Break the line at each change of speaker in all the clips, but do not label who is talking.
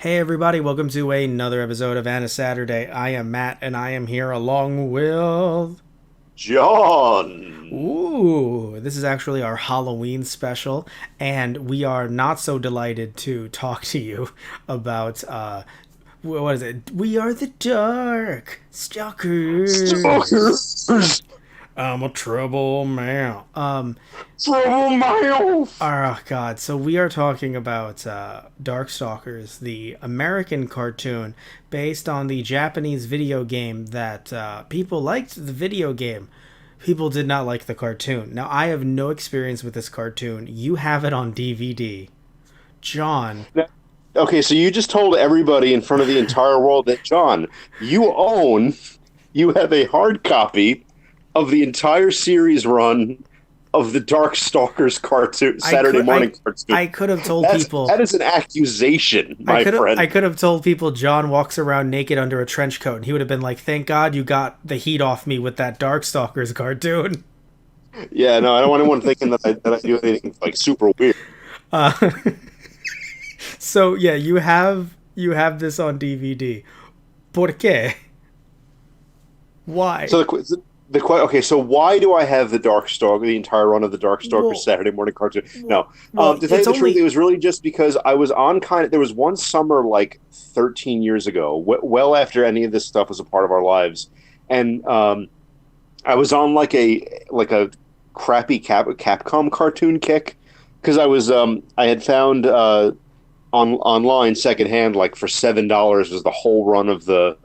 Hey everybody, welcome to another episode of AniSaturday. I am Matt and I am here along with...
John.
This is actually our Halloween special, and we are not so delighted to talk to you about, what is it? We are the Darkstalkers.
Stalkers.
I'm a trouble man.
Trouble Miles.
Oh God! So we are talking about Darkstalkers, the American cartoon based on the Japanese video game that people liked the video game. People did not like the cartoon. Now I have no experience with this cartoon. You have it on DVD, John.
Okay, so you just told everybody in front of the entire world that, John, you have a hard copy of the entire series run of the Darkstalkers cartoon, Saturday morning cartoon.
I could have told people
that is an accusation, my friend.
I could have told people John walks around naked under a trench coat, and he would have been like, "Thank God you got the heat off me with that Darkstalkers cartoon."
Yeah, no, I don't want anyone thinking that I do anything like super weird.
Uh, so yeah, you have this on DVD. ¿Por qué? Why?
So okay, so why do I have the entire run of the Darkstalkers Saturday morning cartoon? No, to tell you the truth, it was really just because I was on there was one summer like 13 years ago, well after any of this stuff was a part of our lives, and I was on like a crappy Capcom cartoon kick because I had found online secondhand like for $7 was the whole run of the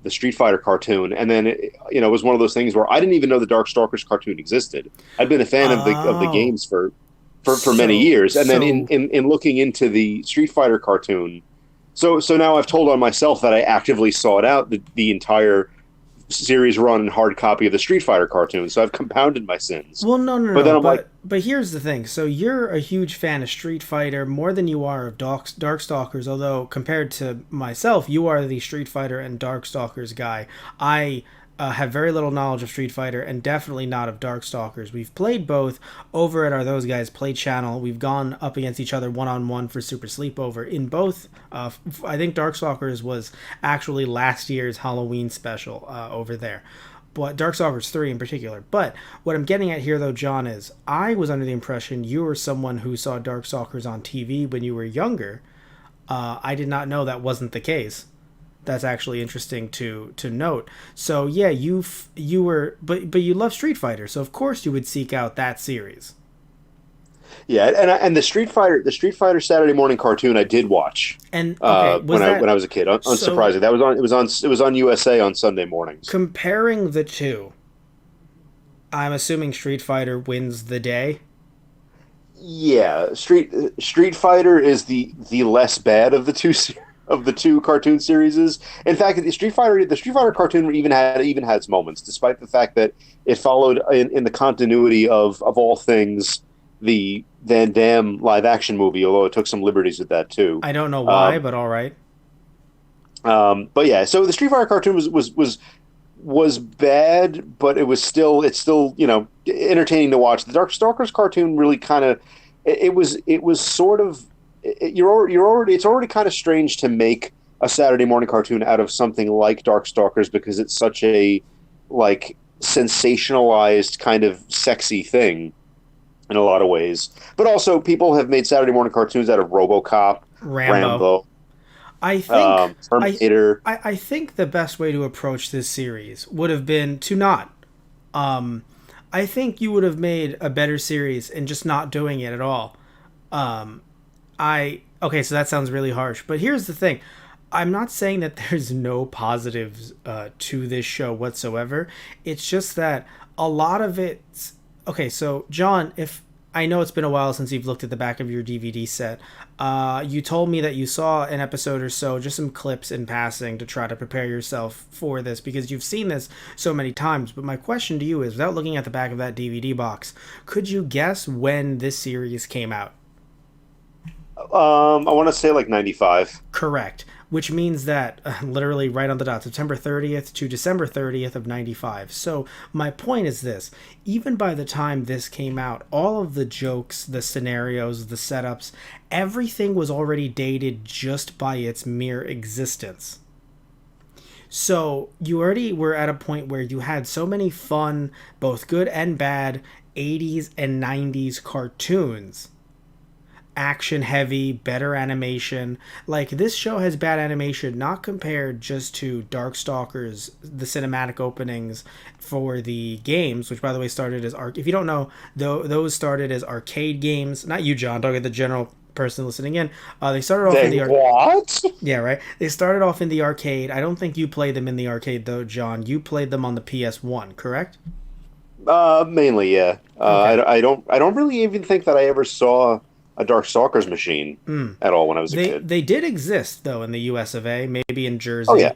Street Fighter cartoon, and then it was one of those things where I didn't even know the Darkstalkers cartoon existed. I'd been a fan of the games for many years, and then in looking into the Street Fighter cartoon, so now I've told on myself that I actively sought out the entire series run and hard copy of the Street Fighter cartoon. So I've compounded my sins.
Well, no,
but then
but here's the thing. So you're a huge fan of Street Fighter more than you are of Darkstalkers. Although compared to myself, you are the Street Fighter and Darkstalkers guy. I have very little knowledge of Street Fighter and definitely not of Darkstalkers. We've played both over at our Those Guys Play channel. We've gone up against each other one-on-one for Super Sleepover. In both, I think Darkstalkers was actually last year's Halloween special over there. But Darkstalkers 3 in particular. But what I'm getting at here, though, John, is I was under the impression you were someone who saw Darkstalkers on TV when you were younger. I did not know that wasn't the case. That's actually interesting to note. So yeah, you were, but you love Street Fighter, so of course you would seek out that series.
Yeah, and the Street Fighter Saturday morning cartoon I did watch.
And okay,
when I was a kid, unsurprisingly, it was on USA on Sunday mornings.
Comparing the two, I'm assuming Street Fighter wins the day.
Yeah, Street Fighter is the less bad of the two cartoon series. In fact, the Street Fighter cartoon even had its moments, despite the fact that it followed in the continuity of all things the Van Damme live action movie, although it took some liberties with that too.
I don't know why, but all right.
But yeah, so the Street Fighter cartoon was bad, but it's still entertaining to watch. The Darkstalkers cartoon really kind of it was sort of it's already kind of strange to make a Saturday morning cartoon out of something like Darkstalkers because it's such a like sensationalized kind of sexy thing in a lot of ways. But also people have made Saturday morning cartoons out of RoboCop, Rambo.
I think
Terminator.
I think the best way to approach this series would have been to not. I think you would have made a better series and just not doing it at all. Okay, so that sounds really harsh, but here's the thing. I'm not saying that there's no positives to this show whatsoever. It's just that a lot of it's... Okay, so John, if I know it's been a while since you've looked at the back of your DVD set, you told me that you saw an episode or so, just some clips in passing to try to prepare yourself for this because you've seen this so many times. But my question to you is, without looking at the back of that DVD box, could you guess when this series came out?
I want to say like 95.
Correct. which means that literally right on the dot, September 30th to December 30th of 95. So my point is this: even by the time this came out, all of the jokes, the scenarios, the setups, everything was already dated just by its mere existence. So you already were at a point where you had so many fun, both good and bad, 80s and 90s cartoons, action heavy, better animation. Like, this show has bad animation, not compared just to Darkstalkers, the cinematic openings for the games, which by the way started as if you don't know, those started as arcade games. Not you, John, talking the general person listening in. They started off in
They
the
what?
yeah, right. They started off in the arcade. I don't think you played them in the arcade though, John. You played them on the PS1, correct?
Mainly, yeah.
Okay.
I don't really even think that I ever saw a Darkstalkers machine at all when I was a kid.
They did exist though in the US of A, maybe in
Oh yeah.
Jersey.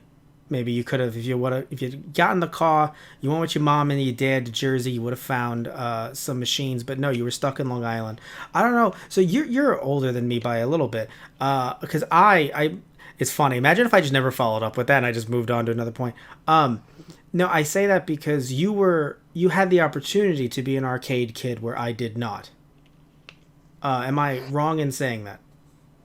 Maybe you could have, if you got in the car, you went with your mom and your dad to Jersey, you would have found some machines. But no, you were stuck in Long Island. I don't know. So you're older than me by a little bit. Because I it's funny. Imagine if I just never followed up with that and I just moved on to another point. No, I say that because you had the opportunity to be an arcade kid where I did not. Am I wrong in saying that?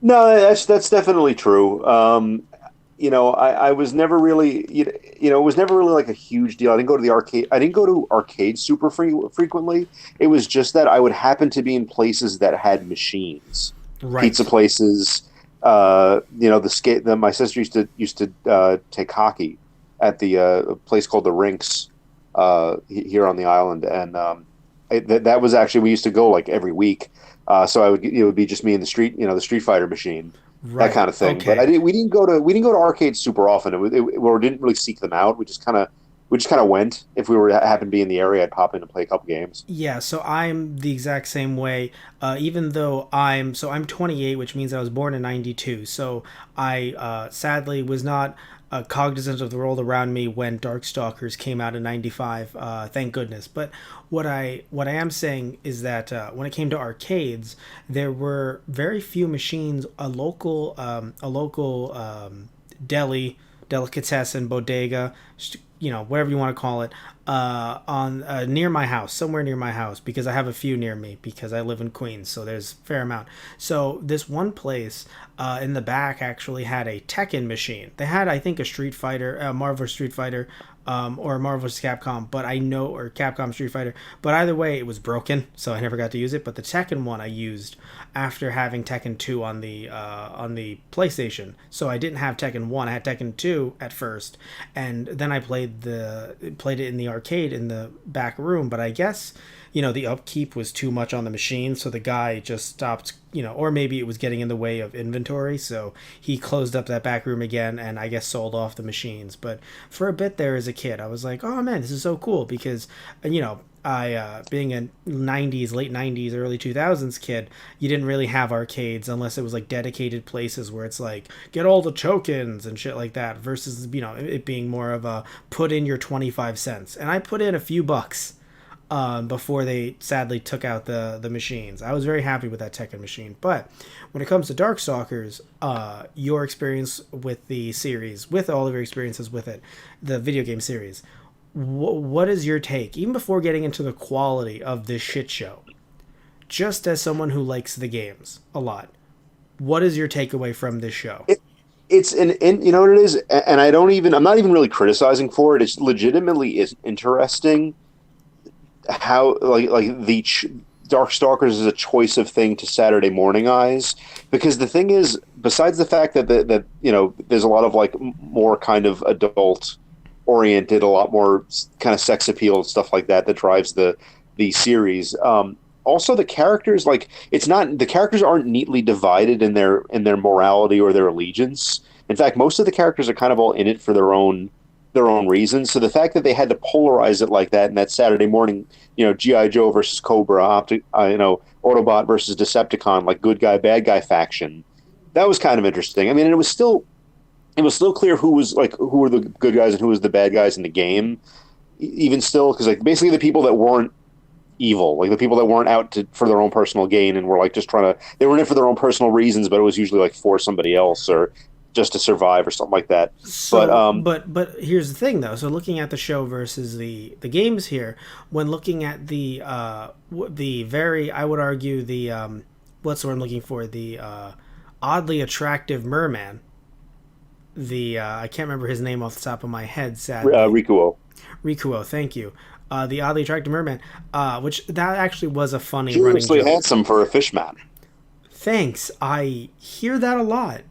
No, that's definitely true. I was never really, it was never really like a huge deal. I didn't go to the arcade. I didn't go to arcades super frequently. It was just that I would happen to be in places that had machines, pizza
Right.
places. The skate. My sister used to take hockey at the place called the Rinks here on the island, and that was actually we used to go like every week. So it would be just me in the street, the Street Fighter machine, that
Right.
kind of thing. But
Okay.
we didn't go to arcades super often. We didn't really seek them out. We just kind of went. If we were happened to be in the area, I'd pop in and play a couple games.
Yeah, so I'm the exact same way. Even though I'm 28, which means I was born in '92. So I sadly was not cognizant of the world around me when Darkstalkers came out in '95. Thank goodness. But what I am saying is that when it came to arcades, there were very few machines. A local deli, delicatessen, bodega, whatever you want to call it, on near my house, somewhere near my house, because I have a few near me because I live in Queens, so there's a fair amount. So this one place in the back actually had a Tekken machine. They had, I think, a Street Fighter, Marvel Street Fighter, or Marvel vs. Capcom, or Capcom Street Fighter. But either way, it was broken, so I never got to use it. But the Tekken one I used after having Tekken 2 on the PlayStation. So I didn't have Tekken 1, I had Tekken 2 at first, and then I played it in the arcade in the back room. But I guess the upkeep was too much on the machine, so the guy just stopped, or maybe it was getting in the way of inventory, so he closed up that back room again and I guess sold off the machines. But for a bit there as a kid, I was like, oh man, this is so cool because, I being a late 90s, early 2000s kid, you didn't really have arcades unless it was like dedicated places where it's like get all the tokens and shit like that, versus it being more of a put in your 25 cents. And I put in a few bucks before they sadly took out the machines. I was very happy with that Tekken machine. But when it comes to Darkstalkers, your experience with the series, with all of your experiences with it, the video game series, what is your take, even before getting into the quality of this shit show? Just as someone who likes the games a lot, what is your takeaway from this show?
It, it's and you know what it is, and I'm not even really criticizing for it. It's legitimately is interesting how like the Darkstalkers is a choice of thing to Saturday morning eyes, because the thing is, besides the fact that there's a lot of like more kind of adult oriented, a lot more kind of sex appeal and stuff like that drives the series. Also, the characters, like, it's not, the characters aren't neatly divided in their morality or their allegiance. In fact, most of the characters are kind of all in it for their own reasons. So the fact that they had to polarize it like that in that Saturday morning, GI Joe versus Cobra, Autobot versus Decepticon, like good guy bad guy faction, that was kind of interesting. I mean, it was still clear who were the good guys and who was the bad guys in the game, even still, because like basically the people that weren't evil, like the people that weren't out for their own personal gain and were like just they were in it for their own personal reasons, but it was usually like for somebody else or just to survive or something like that. But
So, but here's the thing though. So looking at the show versus the games here, when looking at the very, I would argue the what's the word I'm looking for, the oddly attractive merman. The I can't remember his name off the top of my head. Sadly,
Rikuo,
Rikuo. Thank you. The oddly attractive merman, which that actually was a funny running
curiously
joke.
handsome for a fishman.
Thanks. I hear that a lot.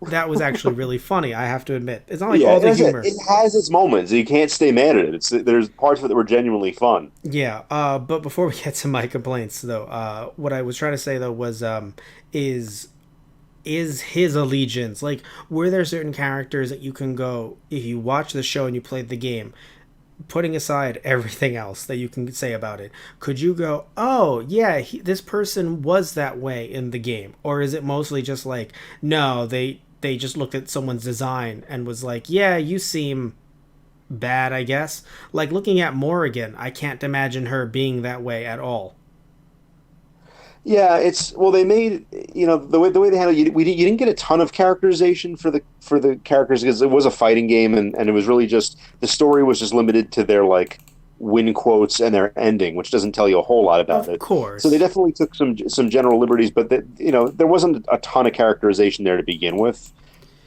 That was actually really funny. I have to admit, it's not like
Yeah,
all the
that's it.
humor.
It has its moments. You can't stay mad at it. There's parts of it that were genuinely fun.
Yeah, but before we get to my complaints, though, what I was trying to say though was, is is his allegiance like? Were there certain characters that you can go if you watch the show and you played the game, putting aside everything else that you can say about it? Could you go, oh yeah, this person was that way in the game, or is it mostly just like, no, they just looked at someone's design and was like, yeah, you seem bad, I guess. Like looking at Morrigan, I can't imagine her being that way at all.
Yeah, it's well they made the way they handled you didn't get a ton of characterization for the characters because it was a fighting game and it was really just the story was just limited to their like win quotes and their ending, which doesn't tell you a whole lot about
Of
it. So they
course,
definitely took some general liberties, but there wasn't a ton of characterization there to begin with.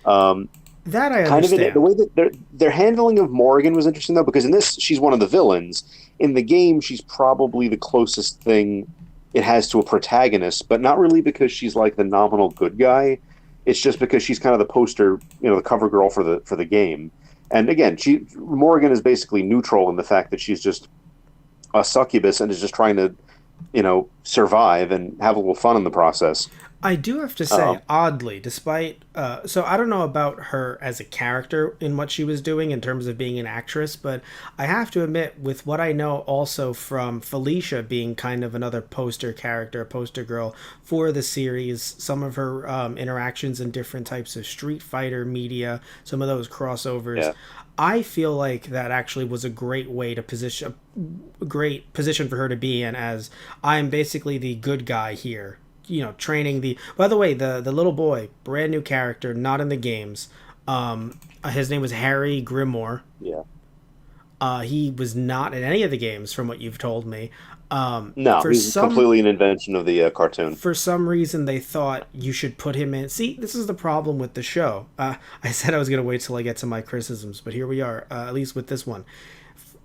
Um,
that I
Kind of the
understand.
way that their handling of Morgan was interesting though, because in this she's one of the villains. In the game, she's probably the closest thing it has to a protagonist, but not really because she's like the nominal good guy. It's just because she's kind of the poster, the cover girl for the game. And again, she Morgan is basically neutral in the fact that she's just a succubus and is just trying to, survive and have a little fun in the process.
I do have to say,
Um,
oddly, despite so I don't know about her as a character in what she was doing in terms of being an actress, but I have to admit, with what I know also from Felicia being kind of another poster character, poster girl for the series, some of her interactions in different types of Street Fighter media, some of those crossovers.
yeah.
I feel like that actually was a great way to position, a great position for her to be in, as I'm basically the good guy here, training the, by the way, the little boy, brand new character, not in the games. His name was Harry Grimmore.
Yeah.
He was not in any of the games from what you've told me.
No,
For
he's
some
completely an invention of the cartoon.
for some reason they thought you should put him in. See, this is the problem with the show. I said I was going to wait till I get to my criticisms, but here we are, at least with this one.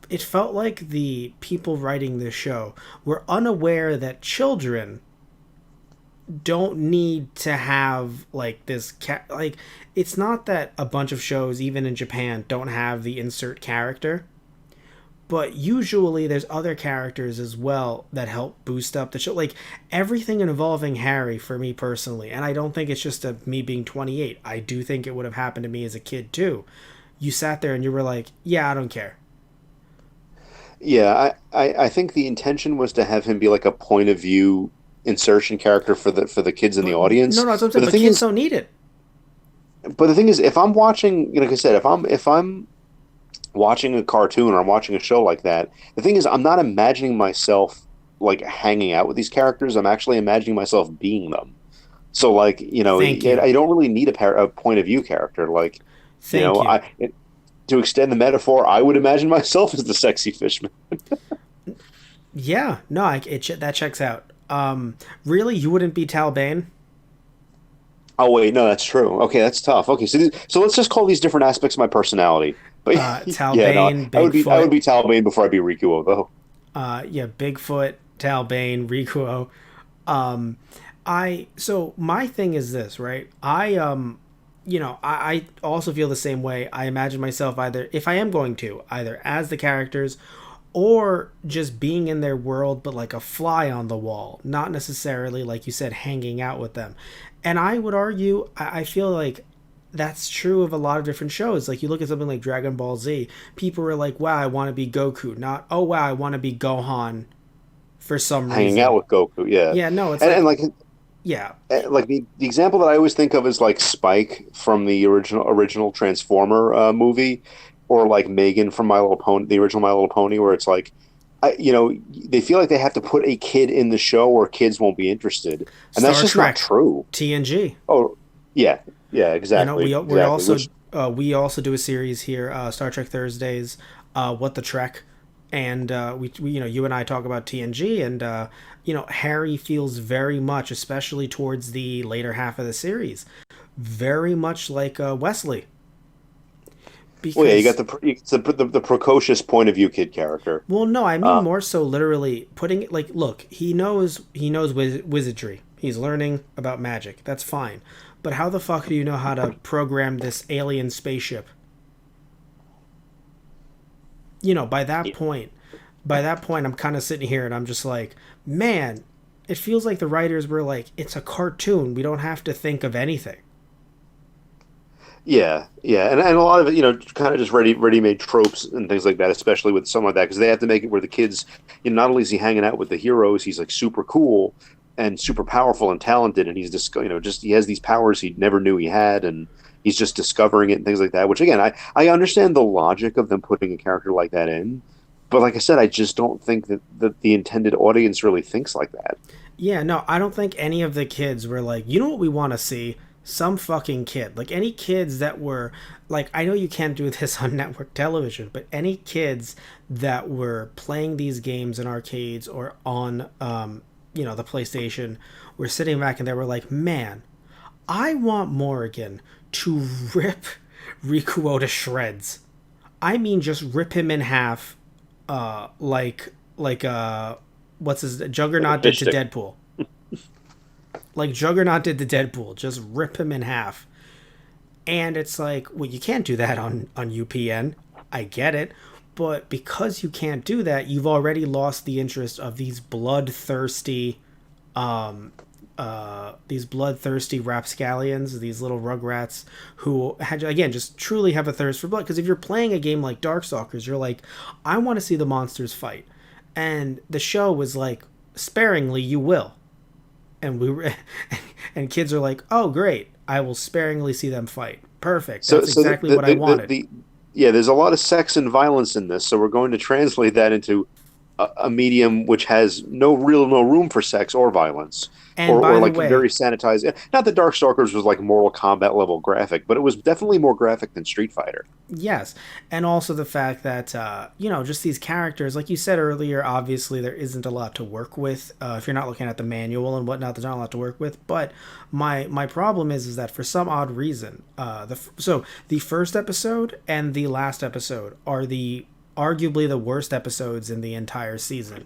It felt like the people writing this show were unaware that children don't need to have like this like, it's not that a bunch of shows even in Japan don't have the insert character, but usually there's other characters as well that help boost up the show, like everything involving Harry. For me personally, and I don't think it's just me being 28, I do think it would have happened to me as a kid too. You sat there and you were like, yeah, I don't care.
Yeah, I think the intention was to have him be like a point of view insertion character for the kids in the
But
audience.
no, that's what I'm
But
saying,
the
but
thing
kids
is,
don't need it.
if I'm watching, like I said, if I'm watching a cartoon or I'm watching a show like that, the thing is, I'm not imagining myself like hanging out with these characters. I'm actually imagining myself being them. So like,
Thank you.
I don't really need a point of view character. Like, you
Thank
know,
you.
to extend the metaphor, I would imagine myself as the sexy fishman.
Yeah, no, that checks out. Really, you wouldn't be Tal Bane?
Oh wait, no, that's true. Okay, that's tough. Okay, so let's just call these different aspects of my personality. But
Tal
yeah, no,
Bane,
I
Bigfoot.
would be Talbane before I'd be Rikuo though.
Yeah, Bigfoot, Tal Bane, Rikuo. Um, so my thing is this, right? I also feel the same way. I imagine myself either, if I am going to, either as the characters or just being in their world, but like a fly on the wall, not necessarily, like you said, hanging out with them. And I would argue, I feel like that's true of a lot of different shows. Like you look at something like Dragon Ball Z, people were like, wow, I want to be Goku, not, oh, wow, I want to be Gohan for some
Hanging out
reason.
with Goku, yeah.
Yeah, no, it's
And
like,
like
yeah,
the example that I always think of is like Spike from the original Transformer movie, or like Megan from My Little Pony, the original My Little Pony, where it's like, they feel like they have to put a kid in the show or kids won't be interested, and that's
Star
just not
Trek,
true.
TNG.
Oh, yeah. Yeah,
You know,
exactly, exactly. Which
we also do a series here, Star Trek Thursdays, What the Trek, and we you know you and I talk about TNG, and you know Harry feels very much, especially towards the later half of the series, very much like Wesley,
well, yeah, you
because
got the precocious point of view kid character.
well, no, I mean
Uh,
more so literally putting it like, look, he knows wizardry. He's learning about magic. That's fine. But how the fuck do you know how to program this alien spaceship? You know, by that point, I'm kind of sitting here and I'm just like, man, it feels like the writers were like, it's a cartoon. We don't have to think of anything.
Yeah, yeah, and a lot of it, kind of just ready made tropes and things like that, especially with some of that, because they have to make it where the kids, not only is he hanging out with the heroes, he's like super cool and super powerful and talented, and he's just, just he has these powers he never knew he had, and he's just discovering it and things like that. Which again, I understand the logic of them putting a character like that in, but like I said, I just don't think that the intended audience really thinks like that.
Yeah, no, I don't think any of the kids were like, you know what we want to see? Some fucking kid. Like any kids that were like, I know you can't do this on network television, but any kids that were playing these games in arcades or on the PlayStation were sitting back and they were like, "Man, I want Morrigan to rip Rikuo to shreds. I mean just rip him in half like what's his
Like a
Juggernaut did
fish
to
stick.
Deadpool. Like Juggernaut did to Deadpool, just rip him in half. And it's like, well, you can't do that on UPN. I get it, but because you can't do that, you've already lost the interest of these bloodthirsty rapscallions, these little rugrats who had, again, just truly have a thirst for blood. Because if you're playing a game like Darkstalkers, you're like, I want to see the monsters fight, and the show was like, sparingly, you will, and we were, and kids are like, oh great, I will sparingly see them fight. Perfect.
So,
That's
so
exactly what I wanted.
yeah, there's a lot of sex and violence in this. So we're going to translate that into a medium which has no room for sex or violence,
And
or
by the
like
way,
very sanitized. Not that Darkstalkers was like Mortal Kombat level graphic, but it was definitely more graphic than Street Fighter.
yes, and also the fact that just these characters, like you said earlier, obviously there isn't a lot to work with if you're not looking at the manual and whatnot. There's not a lot to work with. But my problem is that for some odd reason, the first episode and the last episode are the arguably the worst episodes in the entire season.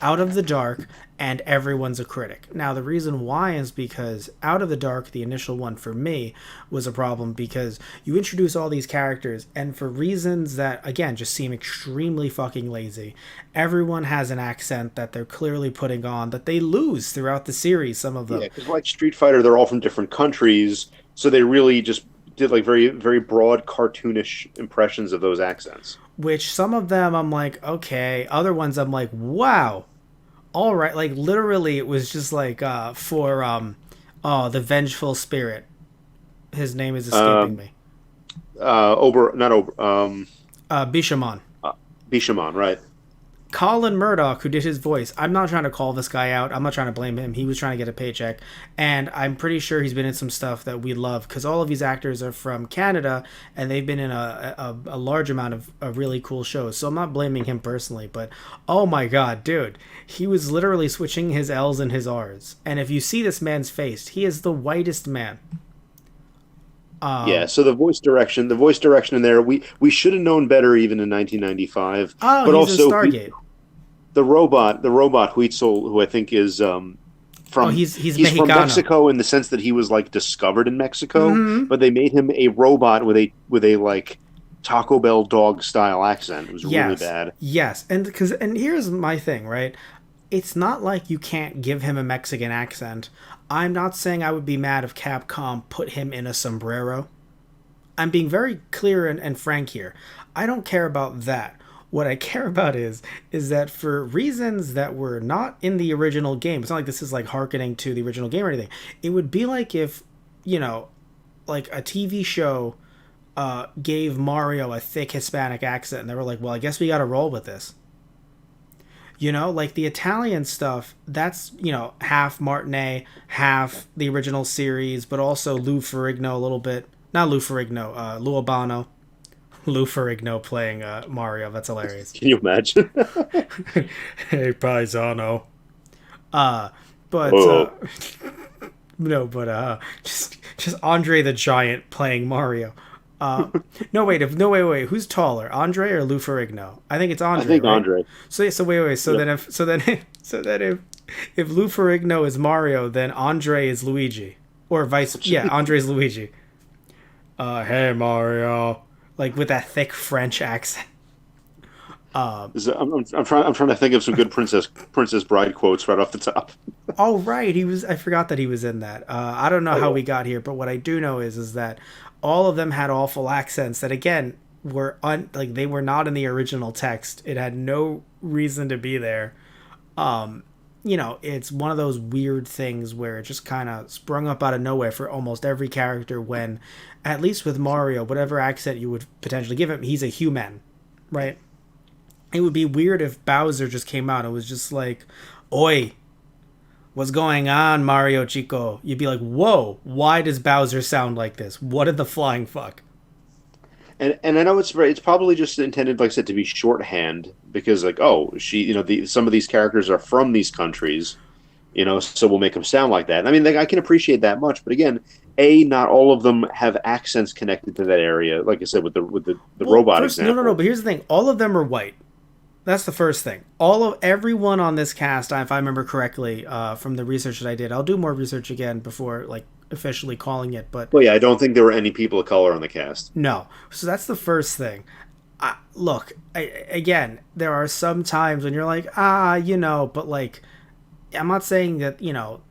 Out of the Dark and Everyone's a Critic. Now, the reason why is because Out of the Dark, the initial one for me, was a problem because you introduce all these characters, and for reasons that, again, just seem extremely fucking lazy, everyone has an accent that they're clearly putting on that they lose throughout the series, some of
Yeah,
them.
because like Street Fighter, they're all from different countries, so they really just did like very very broad cartoonish impressions of those accents.
Which some of them I'm like, okay. Other ones I'm like, wow. All right. Like, literally, it was just like for, the Vengeful Spirit. His name is escaping
Um,
me.
Ober, not Ober,
Bishamon.
uh, Bishamon, right?
Colin Murdoch, who did his voice, I'm not trying to call this guy out. I'm not trying to blame him. He was trying to get a paycheck. And I'm pretty sure he's been in some stuff that we love because all of these actors are from Canada and they've been in a large amount of really cool shows. So I'm not blaming him personally. But oh my God, dude, he was literally switching his L's and his R's. And if you see this man's face, he is the whitest man.
Yeah. So the voice direction in there, we should have known better even in 1995.
Oh,
But
he's in
also
Stargate.
the robot Huitzel, who I think is
Oh,
from
he's
he's from
Mexicano.
Mexico in the sense that he was like discovered in Mexico,
Mm-hmm.
but they made him a robot with a like Taco Bell dog style accent. It was really
Yes,
bad.
yes, and here's my thing, right? It's not like you can't give him a Mexican accent. I'm not saying I would be mad if Capcom put him in a sombrero. I'm being very clear and frank here. I don't care about that. What I care about is that for reasons that were not in the original game, it's not like this is like hearkening to the original game or anything. It would be like if, you know, like a TV show gave Mario a thick Hispanic accent and they were like, well, I guess we got to roll with this. You know, like the Italian stuff, that's, half Martinet, half the original series, but also Lou Ferrigno a little bit. Not Lou Ferrigno, Lou Albano. Lou Ferrigno playing Mario. That's hilarious.
Can you imagine?
Hey, Paisano. Uh, but
Oh,
no, but just Andre the Giant playing Mario. Uh, no wait, wait. Who's taller, Andre or Lou Ferrigno? I think it's
I
Andre,
think
right?
Andre.
So yeah, so wait.
Yep.
So then if Lou Ferrigno is Mario, then Andre is Luigi, or vice. Yeah, Andre is Luigi. Hey Mario, like with that thick French accent.
I'm trying to think of some good Princess Bride quotes right off the top.
Oh right, he was. I forgot that he was in that. I don't know
Oh
how
yeah.
we got here, but what I do know is that all of them had awful accents that again were like they were not in the original text. It had no reason to be there. It's one of those weird things where it just kind of sprung up out of nowhere for almost every character. When, at least with Mario, whatever accent you would potentially give him, he's a human, right? It would be weird if Bowser just came out and was just like, "Oi, what's going on, Mario Chico?" You'd be like, "Whoa, why does Bowser sound like this? What in the flying fuck?"
And I know it's probably just intended, like I said, to be shorthand because like oh she some of these characters are from these countries, so we'll make them sound like that. I mean, like, I can appreciate that much, but again, not all of them have accents connected to that area. Like I said, with the
Well,
robot
first, no.
example.
But here's the thing: all of them are white. That's the first thing. All of everyone on this cast, if I remember correctly, from the research that I did, I'll do more research again before like officially calling it. But
Well, yeah, I don't think there were any people of color on the cast.
no, so that's the first thing. Look, again, there are some times when you're like, but like, I'm not saying that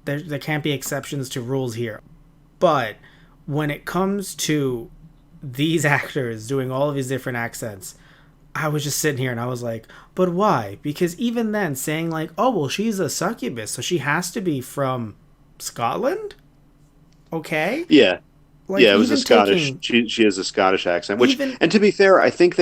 there can't be exceptions to rules here, but when it comes to these actors doing all of these different accents, I was just sitting here and I was like, but why? Because even then, saying like, oh, well, she's a succubus, so she has to be from Scotland? Okay?
Yeah,
Like,
yeah, it was a
even
Scottish.
taking,
She has a Scottish accent, which,
even,
and to be fair, I think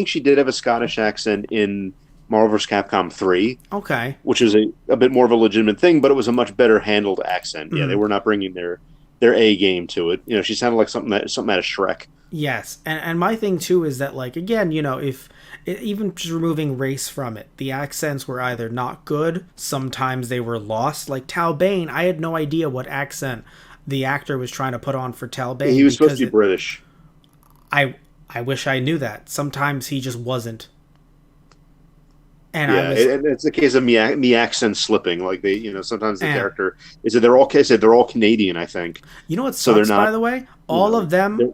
she did have a Scottish accent in Marvel vs. Capcom 3,
okay.
which is a bit more of a legitimate thing, but it was a much better handled accent. Yeah, they
Mm,
were not bringing their A game to it. She sounded like something out of Shrek.
yes. And my thing, too, is that, like, again, if, even just removing race from it, the accents were either not good, sometimes they were lost. Like, Tal Bane, I had no idea what accent the actor was trying to put on for Tal
He
Bane
was supposed
because
to be British.
I I wish I knew that. Sometimes he just wasn't. And I
Yeah,
was
it's a case of me accent slipping. Like sometimes the
eh.
character is that they're all Canadian, I think.
You know what
So they're
sucks, by
not,
the way?
you
All
know,
of them
they're,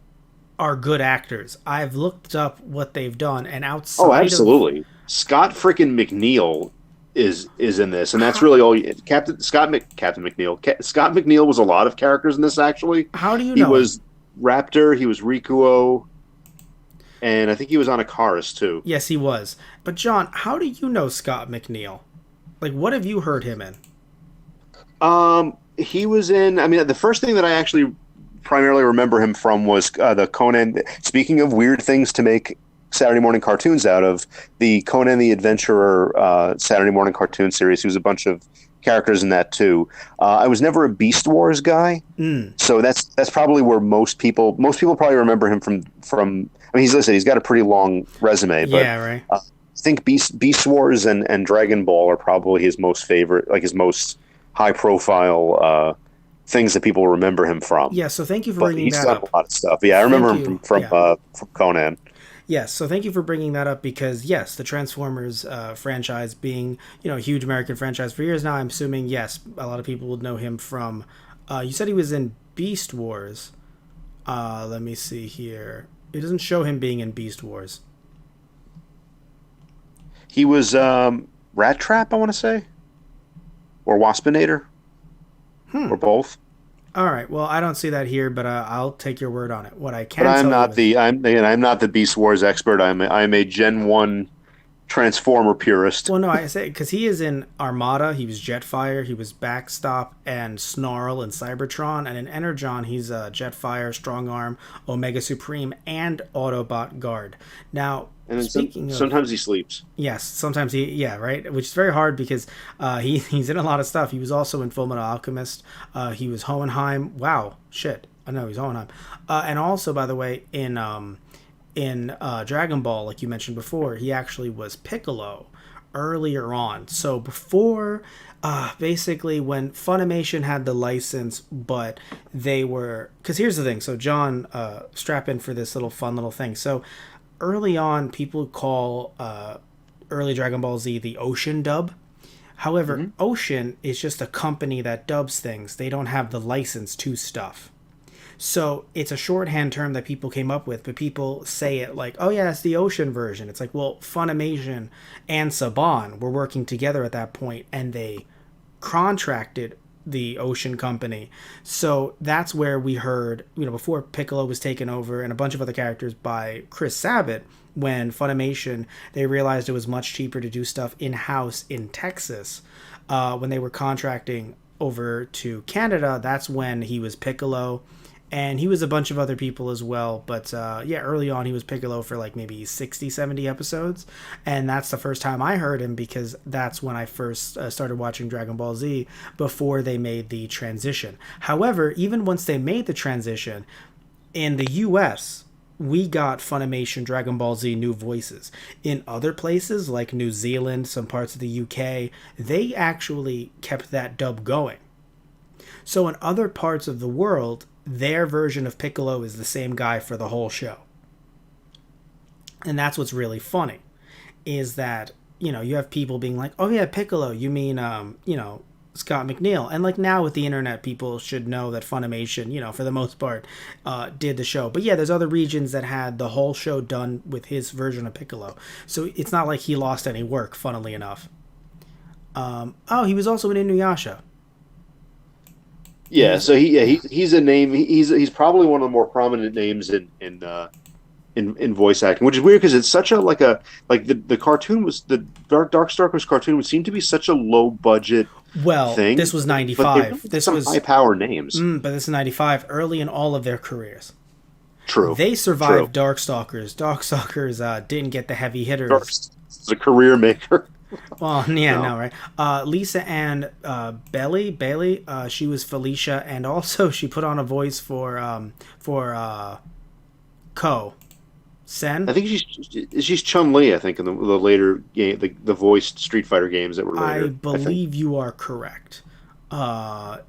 are good actors. I've looked up what they've done, and
oh,
outside of
absolutely. Scott freaking McNeil is in this, and that's
how,
really all. Captain McNeil. Scott McNeil was a lot of characters in this. Actually,
how do you
he
know him?
was Raptor. He was Rikuo, and I think he was on Akaris too.
Yes, he was. But John, how do you know Scott McNeil? Like, what have you heard him in?
He was in. I mean, the first thing that I actually primarily remember him from was the Conan. Speaking of weird things to make Saturday morning cartoons out of, the Conan the Adventurer Saturday morning cartoon series. He was a bunch of characters in that too. I was never a Beast Wars guy,
Mm,
so that's probably where most people probably remember him from. I mean, he's got a pretty long resume, but
yeah, right.
I think Beast Wars and Dragon Ball are probably his most favorite, like his most high profile things that people remember him from.
Yeah, so thank you for
But
bringing
he's
that
done
up.
a lot of stuff. Yeah, I remember
Thank
him
you. Yeah.
from Conan.
Yes, so thank you for bringing that up because yes, the Transformers franchise being a huge American franchise for years now, I'm assuming yes, a lot of people would know him from. You said he was in Beast Wars. Let me see here. It doesn't show him being in Beast Wars.
He was Rat Trap, I want to say, or Waspinator,
Hmm.
or both.
All right. Well, I don't see that here, but I'll take your word on it. What I
But
can tell you is
I'm not the Beast Wars expert. I'm a Gen 1 Transformer purist.
Well, no, I say because he is in Armada. He was Jetfire. He was Backstop and Snarl in Cybertron, and in Energon, he's Jetfire, Strong Arm, Omega Supreme, and Autobot Guard. Now,
And then
speaking of
sometimes he sleeps.
yes, sometimes yeah, right, which is very hard because he's in a lot of stuff. He was also in Fullmetal Alchemist. He was Hohenheim. Wow, shit, I know he's Hohenheim, and also by the way in Dragon Ball, like you mentioned before, he actually was Piccolo earlier on. So before, basically, when Funimation had the license, but they were. Because here's the thing. So, John, strap in for this little fun little thing. So, early on, people call early Dragon Ball Z the Ocean dub. However, Ocean is just a company that dubs things, they don't have the license to stuff. So it's a shorthand term that people came up with, but people say it like, oh yeah, it's the Ocean version. It's like, well, Funimation and Saban were working together at that point, and they contracted the Ocean Company. So that's where we heard, before Piccolo was taken over and a bunch of other characters by Chris Sabat, when Funimation, they realized it was much cheaper to do stuff in-house in Texas. When they were contracting over to Canada, that's when he was Piccolo. And he was a bunch of other people as well. But yeah, early on, he was Piccolo for like maybe 60, 70 episodes. And that's the first time I heard him because that's when I first started watching Dragon Ball Z before they made the transition. However, even once they made the transition, in the US, we got Funimation Dragon Ball Z new voices. In other places, like New Zealand, some parts of the UK, they actually kept that dub going. So in other parts of the world, their version of Piccolo is the same guy for the whole show. And that's what's really funny, is that, you have people being like, oh yeah, Piccolo, you mean, Scott McNeil. And like now with the internet, people should know that Funimation, for the most part, did the show. But yeah, there's other regions that had the whole show done with his version of Piccolo. So it's not like he lost any work, funnily enough. Oh, he was also in Inuyasha.
Yeah, so he's a name. He's probably one of the more prominent names in voice acting, which is weird because it's such a the cartoon was the Darkstalkers cartoon would seem to be such a low budget
Well,
thing.
this was
But
'95.
really
This
some
was,
high power names.
but this is '95, early in all of their careers.
True,
They
true.
survived Darkstalkers. Darkstalkers didn't get the heavy hitters.
Darks is a career maker.
Well, yeah,
No,
no, right. Lisa Ann Bailey, she was Felicia, and also she put on a voice for Ko
I
Sen.
think she's Chun Li. I think in the later game, the voiced Street Fighter games that were
I
later. I think.
believe you are correct.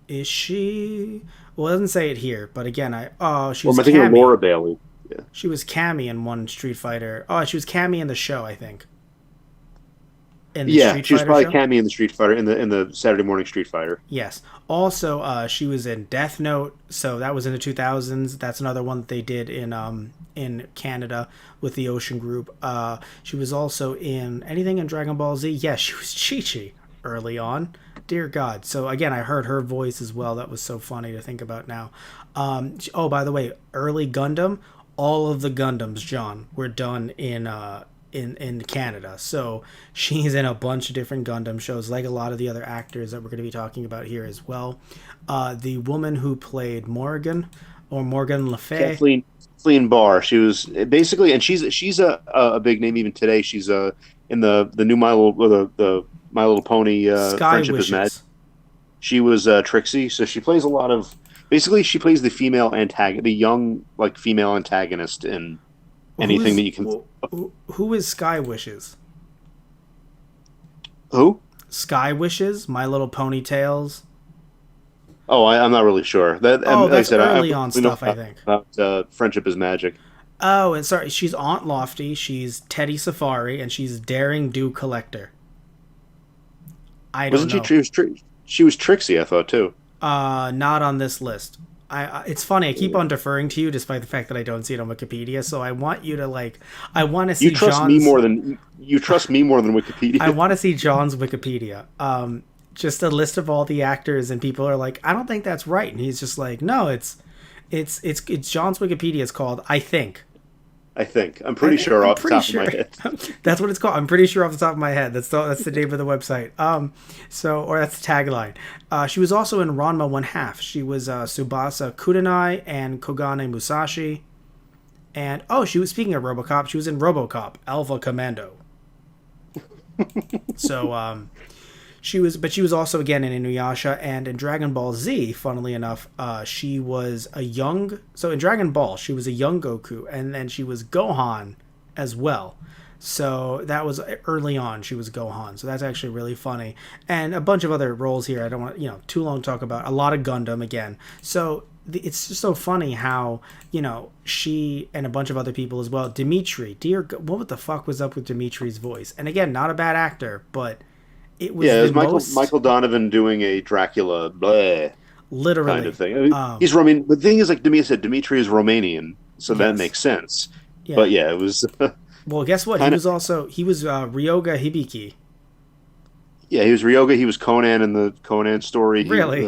Is she? Well, it doesn't say it here, but again, she
Or
was
am I thinking of
Cammy.
Laura Bailey? Yeah.
She was Cammy in one Street Fighter. Oh, she was Cammy in the show, I think. In the
Yeah,
Street
she was
Fighter
probably
show?
Cammy in the Street Fighter in the Saturday morning Street Fighter.
Yes. Also, she was in Death Note, so that was in the 2000s. That's another one that they did in Canada with the Ocean Group. She was also in anything in Dragon Ball Z. Yes, she was Chi-Chi early on. Dear God. So again, I heard her voice as well. That was so funny to think about now. Oh, by the way, early Gundam, all of the Gundams, John, were done in Canada. So she's in a bunch of different Gundam shows, like a lot of the other actors that we're going to be talking about here as well. The woman who played Morgan, or Morgan Le Fay.
Kathleen Barr. She was basically, and she's a big name even today. She's in the new the My Little Pony
Sky
Friendship is Mad.
Wishes.
She was Trixie, so she plays a lot of. Basically, she plays the female antagonist, the young female antagonist in anything that you can.
Who is Sky Wishes?
Who?
Sky Wishes, My Little Ponytails.
Oh, I'm not really sure.
Oh,
Like I
that's
said,
early
I
on
we know
stuff, I think.
about Friendship is Magic.
Oh, and sorry, she's Aunt Lofty, she's Teddy Safari, and she's Daring Do Collector. I don't
Wasn't she?
know.
She was Trixie, I thought too.
Not on this list. It's funny. I keep on deferring to you, despite the fact that I don't see it on Wikipedia. So I want you to I want to see
You trust me more than Wikipedia.
I want to see John's Wikipedia. Just a list of all the actors, and people are like, I don't think that's right, and he's just like, no, it's John's Wikipedia is called I think.
I think I'm pretty sure
I'm
off the
pretty
top of
sure
my head.
that's what it's called. I'm pretty sure off the top of my head. That's the name of the website. Or that's the tagline. She was also in Ranma One Half. She was Tsubasa Kudenai and Kogane Musashi. And she was, speaking of RoboCop, she was in RoboCop Alpha Commando. So she was also again in Inuyasha and in Dragon Ball Z. Funnily enough, she was a young. So in Dragon Ball, she was a young Goku, and then she was Gohan as well. So that was early on. She was Gohan. So that's actually really funny, and a bunch of other roles here. I don't want too long to talk about. A lot of Gundam again. So it's just so funny how she and a bunch of other people as well. Dimitri, what the fuck was up with Dimitri's voice? And again, not a bad actor, but it was
Yeah, it
the
was
most
Michael Donovan doing a Dracula bleh kind of
literally.
thing. I mean, he's Romanian. The thing is, like Demi said, Dimitri is Romanian, so that
Yes.
makes sense.
Yeah.
But yeah, it was
Well, guess what?
kind of
He was Ryoga Hibiki.
yeah. He was Ryoga. He was Conan in the Conan story.
Really?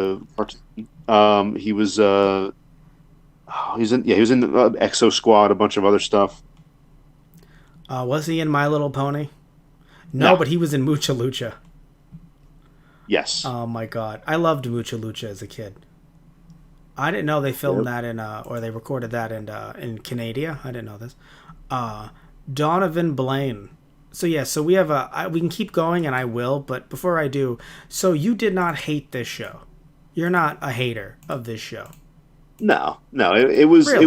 He was he was in the Exo Squad, a bunch of other stuff.
Was he in My Little Pony? No,
No,
but he was in Mucha Lucha.
yes,
Oh my god, I loved Mucha Lucha as a kid. I didn't know they
yeah,
filmed that or they recorded that in Canada. I didn't know this. Uh, Donovan Blaine. So yeah, so we have we can keep going and I will, but before I do, so you did not hate this show. You're not a hater of this show.
no.
Really?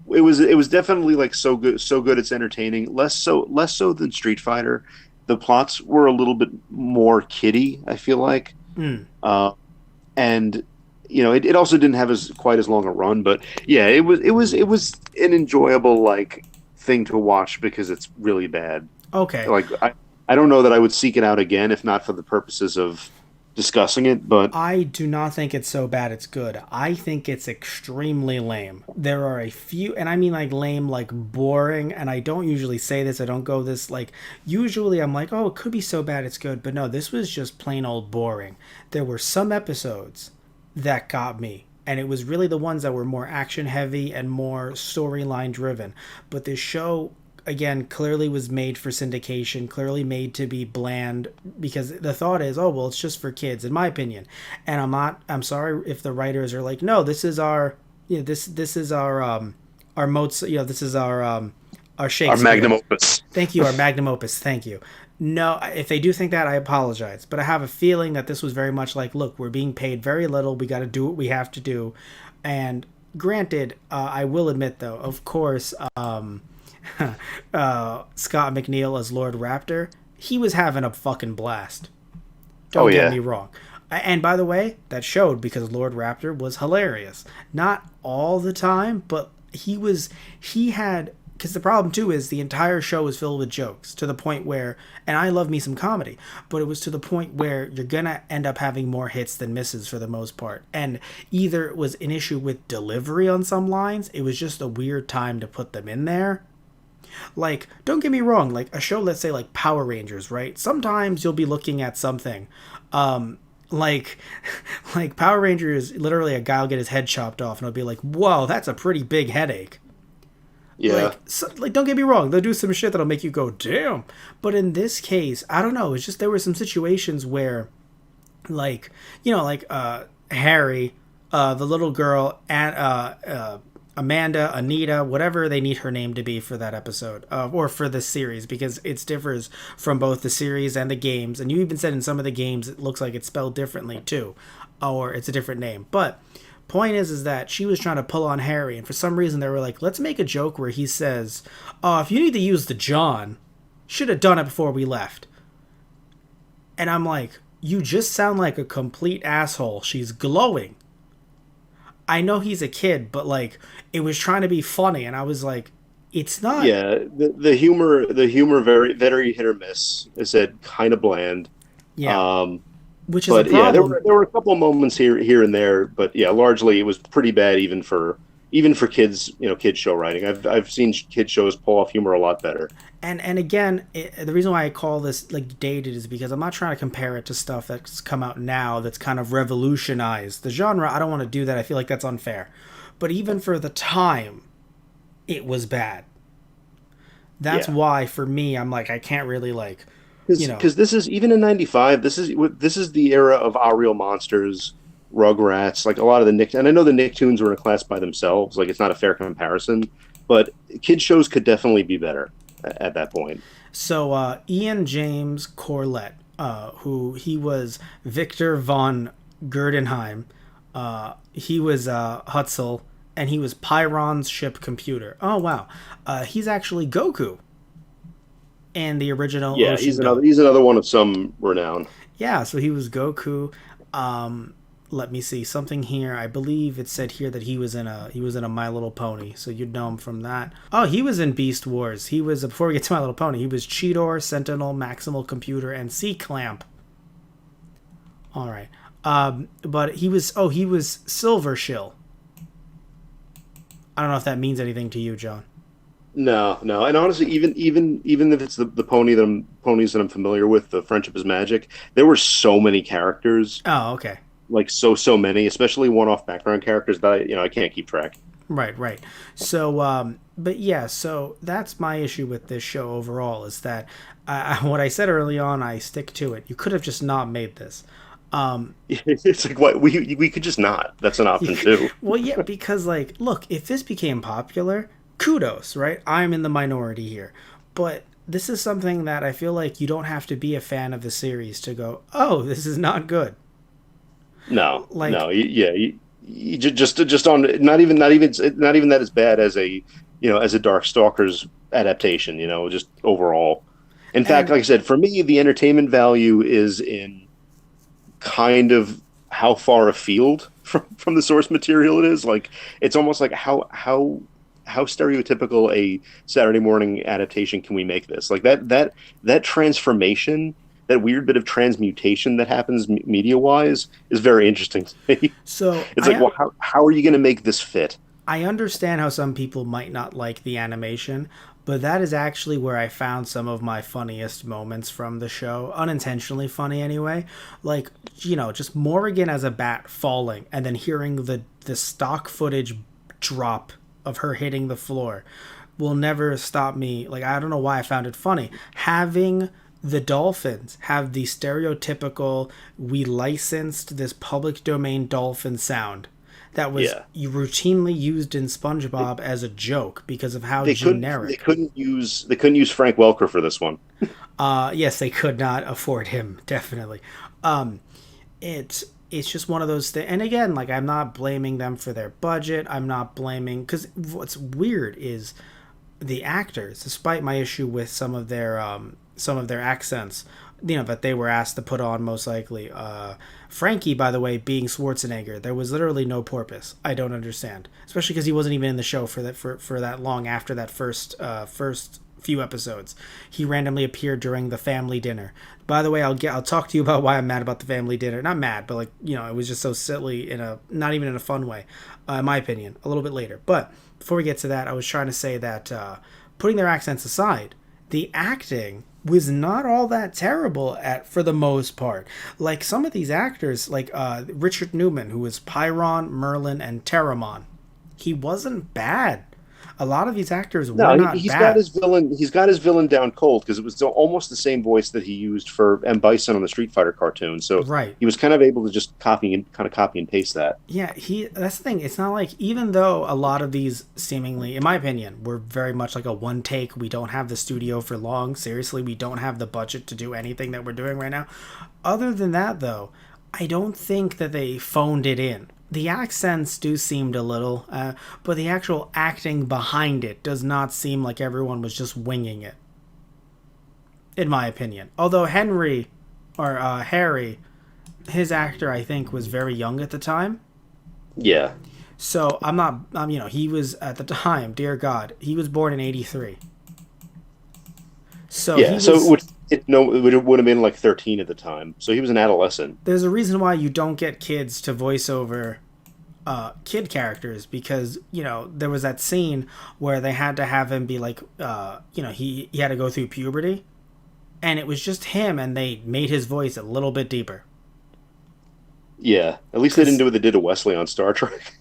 It was definitely like so good. It's entertaining. Less so than Street Fighter. The plots were a little bit more kiddie. I feel like,
Mm.
uh, and it also didn't have as quite as long a run. But yeah, it was an enjoyable like thing to watch because it's really bad.
Okay.
Like I don't know that I would seek it out again if not for the purposes of discussing it. But
I do not think it's so bad it's good. I think it's extremely lame. There are a few, and I mean like lame, like boring, and I don't usually say this, I don't go this, like, usually I'm like, oh, it could be so bad it's good, but no, this was just plain old boring. There were some episodes that got me, and it was really the ones that were more action heavy and more storyline driven. But this show again clearly was made for syndication, clearly made to be bland, because the thought is, oh well, it's just for kids in my opinion. And I'm sorry if the writers are like, no, this is our this is our Mozart, this is our
our magnum
Shakespeare.
opus.
Thank you, our magnum opus. Thank you. No, if they do think that, I apologize, but I have a feeling that this was very much like, look, we're being paid very little, we got to do what we have to do. And granted, I will admit though, of course, Scott McNeil as Lord Raptor, he was having a fucking blast.
Oh
Don't get
yeah,
me wrong. And by the way, that showed because Lord Raptor was hilarious. Not all the time, but he had, because the problem too is the entire show was filled with jokes to the point where, and I love me some comedy, but it was to the point where you're gonna end up having more hits than misses for the most part. And either it was an issue with delivery on some lines, it was just a weird time to put them in there. Like, don't get me wrong, like a show, let's say like Power Rangers, right? Sometimes you'll be looking at something, like like Power Rangers, literally a guy will get his head chopped off and it'll be like, whoa, that's a pretty big headache.
yeah.
Like don't get me wrong, they'll do some shit that'll make you go damn. But in this case, I don't know, it's just there were some situations where, like, Harry, the little girl, and Amanda, Anita, whatever they need her name to be for that episode, or for the series, because it differs from both the series and the games. And you even said in some of the games it looks like it's spelled differently too, or it's a different name. But point is that she was trying to pull on Harry, and for some reason they were like, let's make a joke where he says, "Oh, if you need to use the John, should have done it before we left." And I'm like, you just sound like a complete asshole. She's glowing. I know he's a kid, but like it was trying to be funny, and I was like, it's not.
Yeah, the humor very hit or miss. I said kind of bland.
Yeah,
Um,
which is a
but yeah,
problem.
there were a couple moments here and there, but yeah, largely it was pretty bad even for kids, kid show writing. I've seen kid shows pull off humor a lot better.
And again, the reason why I call this like dated is because I'm not trying to compare it to stuff that's come out now that's kind of revolutionized the genre. I don't want to do that. I feel like that's unfair. But even for the time, it was bad. That's
Yeah.
why for me, I'm like, I can't really like, you know.
Because this is even in '95. This is the era of Our Real Monsters, Rugrats, like a lot of the Nick. And I know the Nicktoons were in a class by themselves. Like it's not a fair comparison, but kid shows could definitely be better at that point.
So Ian James Corlett, who he was Victor von Gerdenheim, he was Hutzel, and he was Pyron's ship computer. Oh wow, he's actually Goku in the original
Yeah, he's
Ocean
another
Dome.
he's another one of some renown.
Yeah, so he was Goku. Let me see something here. I believe it said here that he was in a My Little Pony, so you'd know him from that. Oh, he was in Beast Wars. He was before we get to My Little Pony. He was Cheetor, Sentinel, Maximal Computer, and Sea Clamp. All right, but he was Silver Shill. I don't know if that means anything to you, John.
No, no, and honestly, even if it's the ponies that I'm familiar with, the Friendship is Magic. There were so many characters,
Oh, okay.
like so many, especially one-off background characters that I can't keep track.
Right, right. So, but yeah, so that's my issue with this show overall is that what I said early on, I stick to it. You could have just not made this.
It's like what we could just not. That's an option too.
Well, yeah, because like, look, if this became popular, kudos, right? I'm in the minority here, but this is something that I feel like you don't have to be a fan of the series to go, oh, this is not good.
No,
Like,
no, yeah, just on not even that as bad as a Darkstalkers adaptation. Just overall. In fact,
and
like I said, for me, the entertainment value is in kind of how far afield from the source material it is. Like it's almost like how stereotypical a Saturday morning adaptation can we make this? Like that transformation, that weird bit of transmutation that happens media wise is very interesting to me.
so
It's like, well, how are you going to make this fit?
I understand how some people might not like the animation, but that is actually where I found some of my funniest moments from the show. Unintentionally funny, anyway. Like, just Morrigan as a bat falling and then hearing the stock footage drop of her hitting the floor will never stop me. Like, I don't know why I found it funny. Having the dolphins have the stereotypical, we licensed this public domain dolphin sound that was
Yeah.
routinely used in SpongeBob as a joke because of how
They couldn't they
generic.
couldn't use Frank Welker for this one.
Yes, they could not afford him. Definitely. It's just one of those things. And again, like I'm not blaming them for their budget. I'm not blaming because what's weird is the actors, despite my issue with some of their accents, that they were asked to put on most likely. Frankie, by the way, being Schwarzenegger, there was literally no porpoise. I don't understand, especially because he wasn't even in the show for that long after that first few episodes. He randomly appeared during the family dinner. By the way, I'll talk to you about why I'm mad about the family dinner. Not mad, but like it was just so silly in a not even in a fun way, in my opinion. A little bit later, but before we get to that, I was trying to say that putting their accents aside, the acting was not all that terrible for the most part. Like some of these actors, like Richard Newman, who was Pyron, Merlin, and Terramon, he wasn't bad. A lot of these actors were
No,
not
he's got
bad.
his villain. He's got his villain down cold because it was almost the same voice that he used for M. Bison on the Street Fighter cartoon. So
Right.
he was kind of able to just copy and paste that.
Yeah, that's the thing. It's not like even though a lot of these seemingly, in my opinion, were very much like a one take, we don't have the studio for long. Seriously, we don't have the budget to do anything that we're doing right now. Other than that though, I don't think that they phoned it in. The accents do seem a little, but the actual acting behind it does not seem like everyone was just winging it, in my opinion. Although Harry, his actor, I think, was very young at the time.
Yeah,
So I'm not, he was at the time, dear God, he was born in '83. So he
yeah. So
was.
it would have been like 13 at the time. So he was an adolescent.
There's a reason why you don't get kids to voice over kid characters because there was that scene where they had to have him be like he had to go through puberty and it was just him and they made his voice a little bit deeper
Yeah, at least they didn't
because
do what they did to Wesley on Star Trek.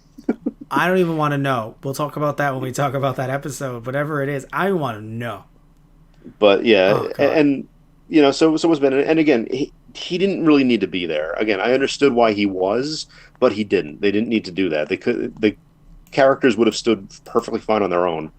I don't even want to know. We'll talk about that when we talk about that episode. Whatever it is, I want to know.
But yeah,
Oh God.
so was Ben, and again, he didn't really need to be there. Again, I understood why he was, but he didn't. They didn't need to do that. The characters would have stood perfectly fine on their own.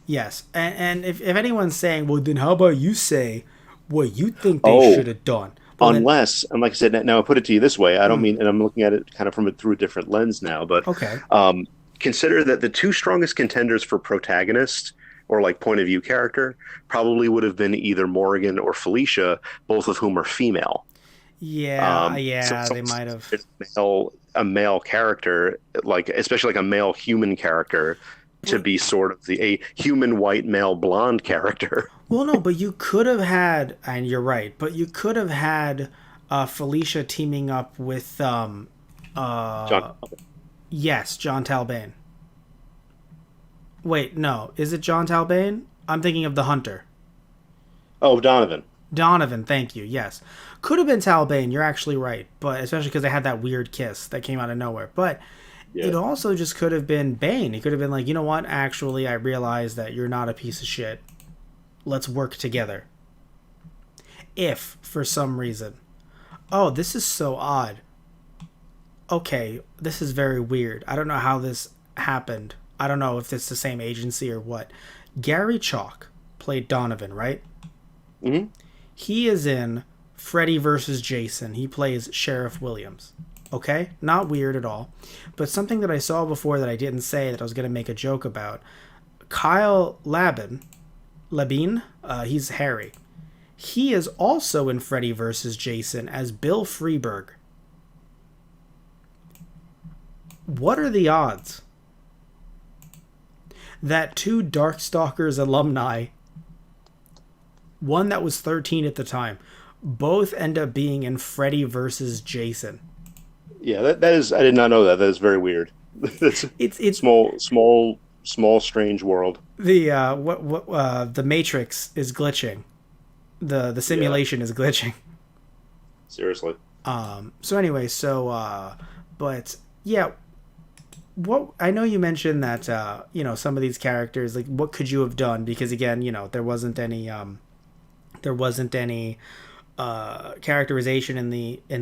Yes, and if anyone's saying, well, then how about you say what you think they should
Oh,
have done? Well, then,
unless, and like I said, now I put it to you this way. I don't mean, and I'm looking at it kind of through a different lens now, but
okay.
um, consider that the two strongest contenders for protagonist or like point of view character probably would have been either Morrigan or Felicia, both of whom are female.
Yeah,
So
yeah,
it's
they
almost
might have.
a male character, like especially like a male human character, to
Well,
be sort of a human white male blonde character.
well, no, but you could have had, and you're right, but you could have had Felicia teaming up with,
John,
yes, John Talbane. Wait, no, is it John Talbane? I'm thinking of the Hunter.
oh Donovan,
Donovan, thank you. Yes, could have been Talbane. You're actually right, but especially because they had that weird kiss that came out of nowhere. But
yeah,
it also just could have been Bane. He could have been like, you know what? Actually, I realize that you're not a piece of shit. Let's work together. If for some reason, oh, this is so odd. Okay, this is very weird. I don't know how this happened. I don't know if it's the same agency or what. Gary Chalk played Donovan, right?
hmm
He is in Freddy versus Jason. He plays Sheriff Williams. Okay? Not weird at all. But something that I saw before that I didn't say that I was going to make a joke about. Kyle Labine, he's Harry. He is also in Freddy versus Jason as Bill Freeberg. What are the odds that two Darkstalkers alumni, one that was 13 at the time, both end up being in Freddy versus Jason?
yeah. That is, I did not know that. That is very weird. That's a
It's
small, strange world.
the what the Matrix is glitching. The
Yeah,
simulation is glitching.
seriously.
So anyway, but yeah, what I know you mentioned that some of these characters, like what could you have done, because again, there wasn't any characterization in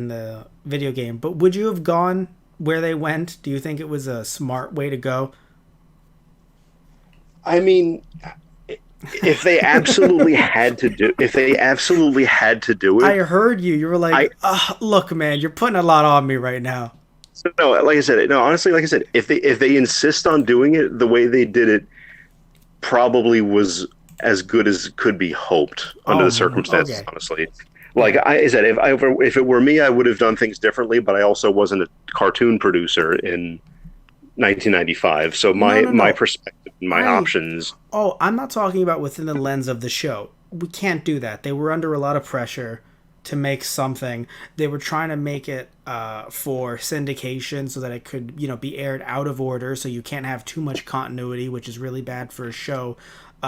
the video game, but would you have gone where they went? Do you think it was a smart way to go?
I mean, if they absolutely had to do, if they absolutely had to do
I
it,
heard you were
I
like, look man, you're putting a lot on me right now.
so no, like I said, no, honestly, like I said, if they insist on doing it the way they did it, probably was as good as could be hoped under the circumstances.
Okay.
Honestly, like
Yeah.
I said, if it were me, I would have done things differently. But I also wasn't a cartoon producer in 1995, so
No, no,
my
no.
perspective, my
I
options.
I'm not talking about within the lens of the show. We can't do that. They were under a lot of pressure to make something. They were trying to make it for syndication so that it could, be aired out of order. So you can't have too much continuity, which is really bad for a show.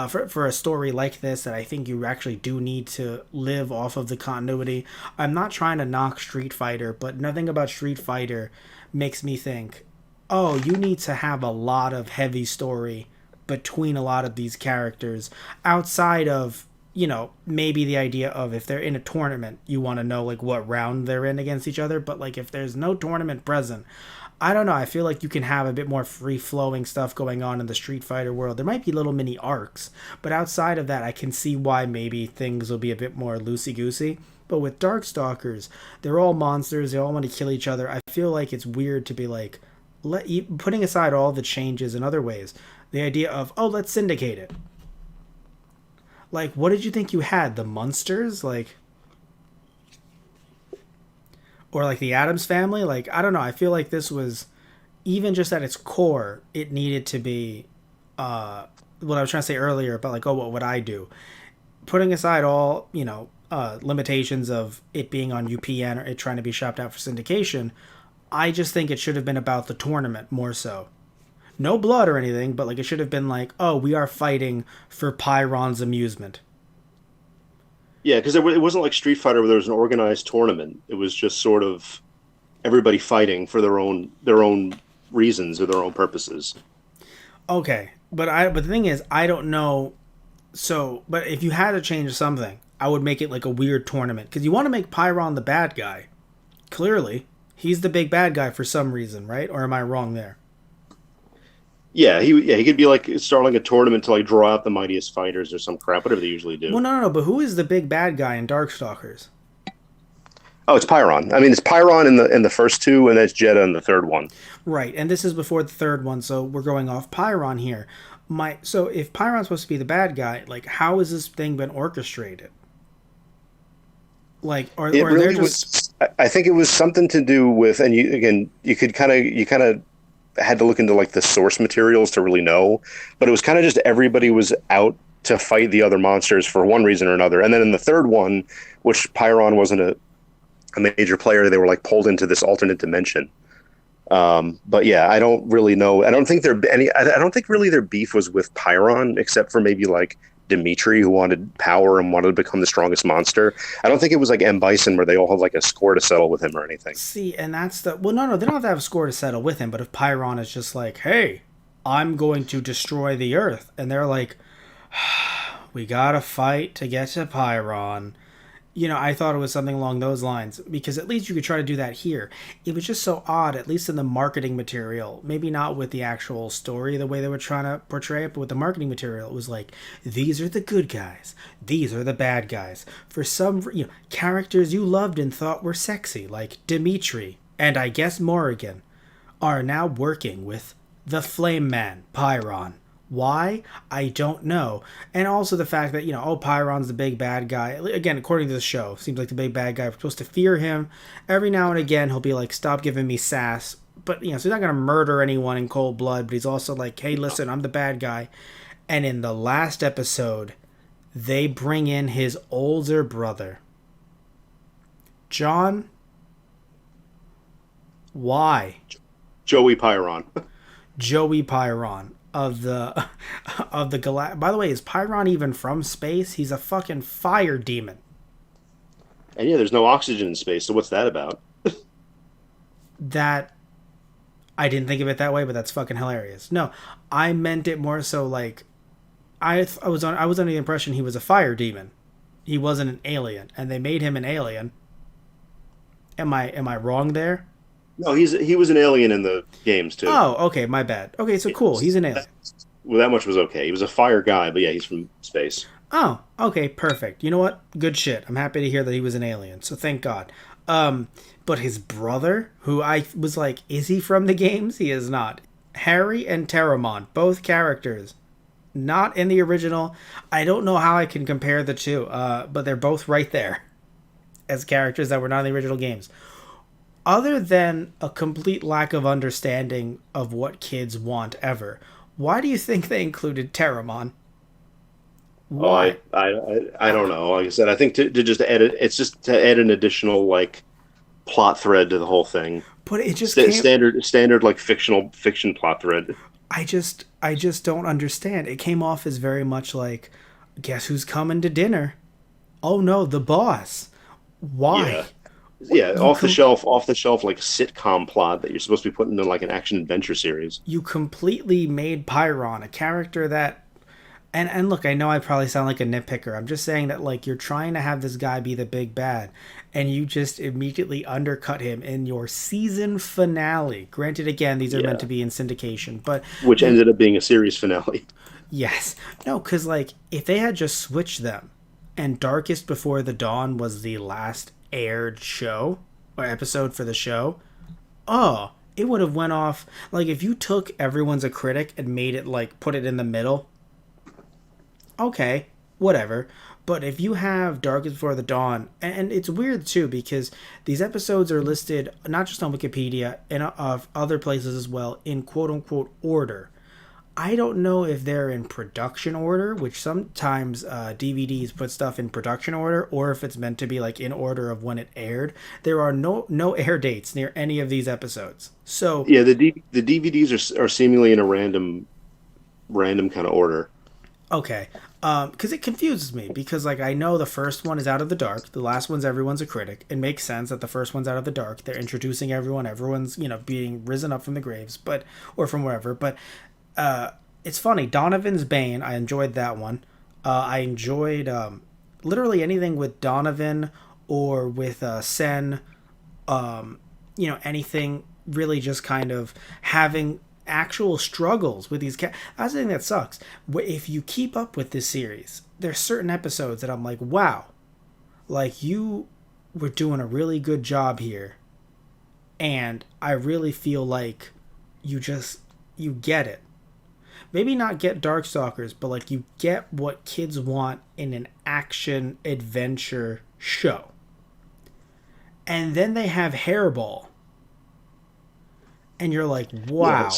For a story like this, that I think you actually do need to live off of the continuity. I'm not trying to knock Street Fighter, but nothing about Street Fighter makes me think, oh, you need to have a lot of heavy story between a lot of these characters outside of maybe the idea of if they're in a tournament you want to know like what round they're in against each other, but like if there's no tournament present, I don't know, I feel like you can have a bit more free flowing stuff going on in the Street Fighter world. There might be little mini arcs, but outside of that I can see why maybe things will be a bit more loosey goosey. But with Darkstalkers, they're all monsters, they all want to kill each other. I feel like it's weird to be like, putting aside all the changes in other ways, the idea of, oh, let's syndicate it. Like, what did you think you had? The Munsters, like, or like the Adams Family? Like, I don't know. I feel like this was, even just at its core, it needed to be what I was trying to say earlier about like, oh, what would I do? Putting aside all limitations of it being on UPN or it trying to be shopped out for syndication, I just think it should have been about the tournament more so. No blood or anything, but like it should have been like, oh, we are fighting for Pyron's amusement.
Yeah, because it wasn't like Street Fighter where there was an organized tournament. It was just sort of everybody fighting for their own reasons or their own purposes.
Okay, but the thing is, I don't know So, but if you had to change something, I would make it like a weird tournament because you want to make Pyron the bad guy. Clearly, he's the big bad guy for some reason, right? Or am I wrong there?
Yeah, he could be like starting a tournament to like draw out the mightiest fighters or some crap, whatever they usually do.
Well, no. But who is the big bad guy in Darkstalkers?
Oh, it's Pyron. I mean, it's Pyron in the first two, and that's Jeddah in the third one.
Right, and this is before the third one, so we're going off Pyron here. So if Pyron's supposed to be the bad guy, like how has this thing been orchestrated? Like,
It
or they're
really
just
was. I think it was something to do with, and you kind of had to look into like the source materials to really know, but it was kind of just everybody was out to fight the other monsters for one reason or another. And then in the third one, which Pyron wasn't a major player, they were like pulled into this alternate dimension. But yeah, I don't really know. I don't think there any. I don't think really their beef was with Pyron, except for maybe like Dimitri, who wanted power and wanted to become the strongest monster. I don't think it was like M Bison, where they all had like a score to settle with him or anything.
see, and that's the no, they don't have to have a score to settle with him. But if Pyron is just like, hey, I'm going to destroy the Earth, and they're like, we gotta fight to get to Pyron. I thought it was something along those lines because at least you could try to do that here. It was just so odd, at least in the marketing material. Maybe not with the actual story, the way they were trying to portray it, but with the marketing material, it was like, these are the good guys, these are the bad guys. For some, characters you loved and thought were sexy, like Dimitri and I guess Morrigan, are now working with the Flame Man, Pyron. Why? I don't know. And also the fact that, Pyron's the big bad guy. Again, according to the show, seems like the big bad guy. We're supposed to fear him. Every now and again, he'll be like, stop giving me sass. But, so he's not going to murder anyone in cold blood, but he's also like, hey, listen, I'm the bad guy. And in the last episode, they bring in his older brother. John, why?
Joey Pyron.
Joey Pyron of the By the way, is Pyron even from space? He's a fucking fire demon.
And yeah, there's no oxygen in space, so what's that about?
That I didn't think of it that way, but that's fucking hilarious. No, I meant it more so like I was under the impression he was a fire demon. He wasn't an alien, and they made him an alien. Am I wrong there?
No, he was an alien in the games too.
Oh, okay, my bad. Okay, so cool. He's an alien.
Well, that much was okay. He was a fire guy, but yeah, he's from space.
Oh, okay, perfect. You know what? Good shit. I'm happy to hear that he was an alien. So thank God. But his brother, who I was like, is he from the games? He is not. Harry and Terramon, both characters, not in the original. I don't know how I can compare the two, but they're both right there as characters that were not in the original games. Other than a complete lack of understanding of what kids want ever, why do you think they included Terramon?
Oh,
Why?
I don't know. Like I said, I think to just edit, it's just to add an additional like plot thread to the whole thing.
But it just came.
Standard like fiction plot thread.
I just don't understand. It came off as very much like, guess who's coming to dinner? Oh no, the boss. Why?
Yeah. Yeah, off the shelf like sitcom plot that you're supposed to be putting in like an action adventure series.
You completely made Pyron a character that and look, I know I probably sound like a nitpicker. I'm just saying that like you're trying to have this guy be the big bad and you just immediately undercut him in your season finale. Granted, again, these are
Yeah,
meant to be in syndication, but
which ended up being a series finale.
yes. No, cuz like if they had just switched them and Darkest Before the Dawn was the last aired show or episode for the show, oh, it would have went off like if you took Everyone's a Critic and made it like put it in the middle. Okay, whatever. But if you have Darkest Before the Dawn, and it's weird too because these episodes are listed not just on Wikipedia and of other places as well in quote unquote order. I don't know if they're in production order, which sometimes DVDs put stuff in production order, or if it's meant to be like in order of when it aired. There are no air dates near any of these episodes. So
Yeah, the DVDs are seemingly in a random kind of order.
okay, because it confuses me because like I know the first one is Out of the Dark, the last one's Everyone's a Critic. It makes sense that the first one's Out of the Dark. They're introducing everyone. Everyone's being risen up from the graves, or from wherever. But it's funny. Donovan's Bane. I enjoyed that one. I enjoyed literally anything with Donovan or with Sen. Anything really just kind of having actual struggles with these that's the thing that sucks. If you keep up with this series, there's certain episodes that I'm like, wow, like you were doing a really good job here, and I really feel like you get it. Maybe not get Darkstalkers, but like you get what kids want in an action adventure show. And then they have Hairball, and you're like,
Yeah.
wow.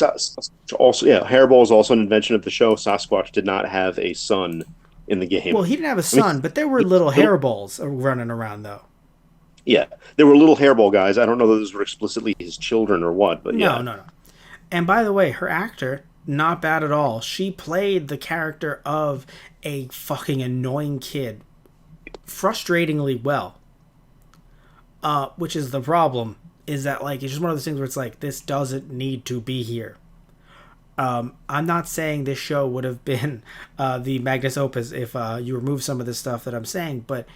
Also, yeah, Hairball is also an invention of the show. Sasquatch did not have a son in the game.
Well, he didn't have a
I mean,
son, but there were little hairballs running around though.
yeah, there were little Hairball guys. I don't know if those were explicitly his children or what, but
No,
yeah.
no, no. And by the way, her actor, not bad at all. She played the character of a fucking annoying kid frustratingly well. Which is the problem, is that like it's just one of those things where it's like this doesn't need to be here. I'm not saying this show would have been the Magnus Opus if you remove some of the stuff that I'm saying, but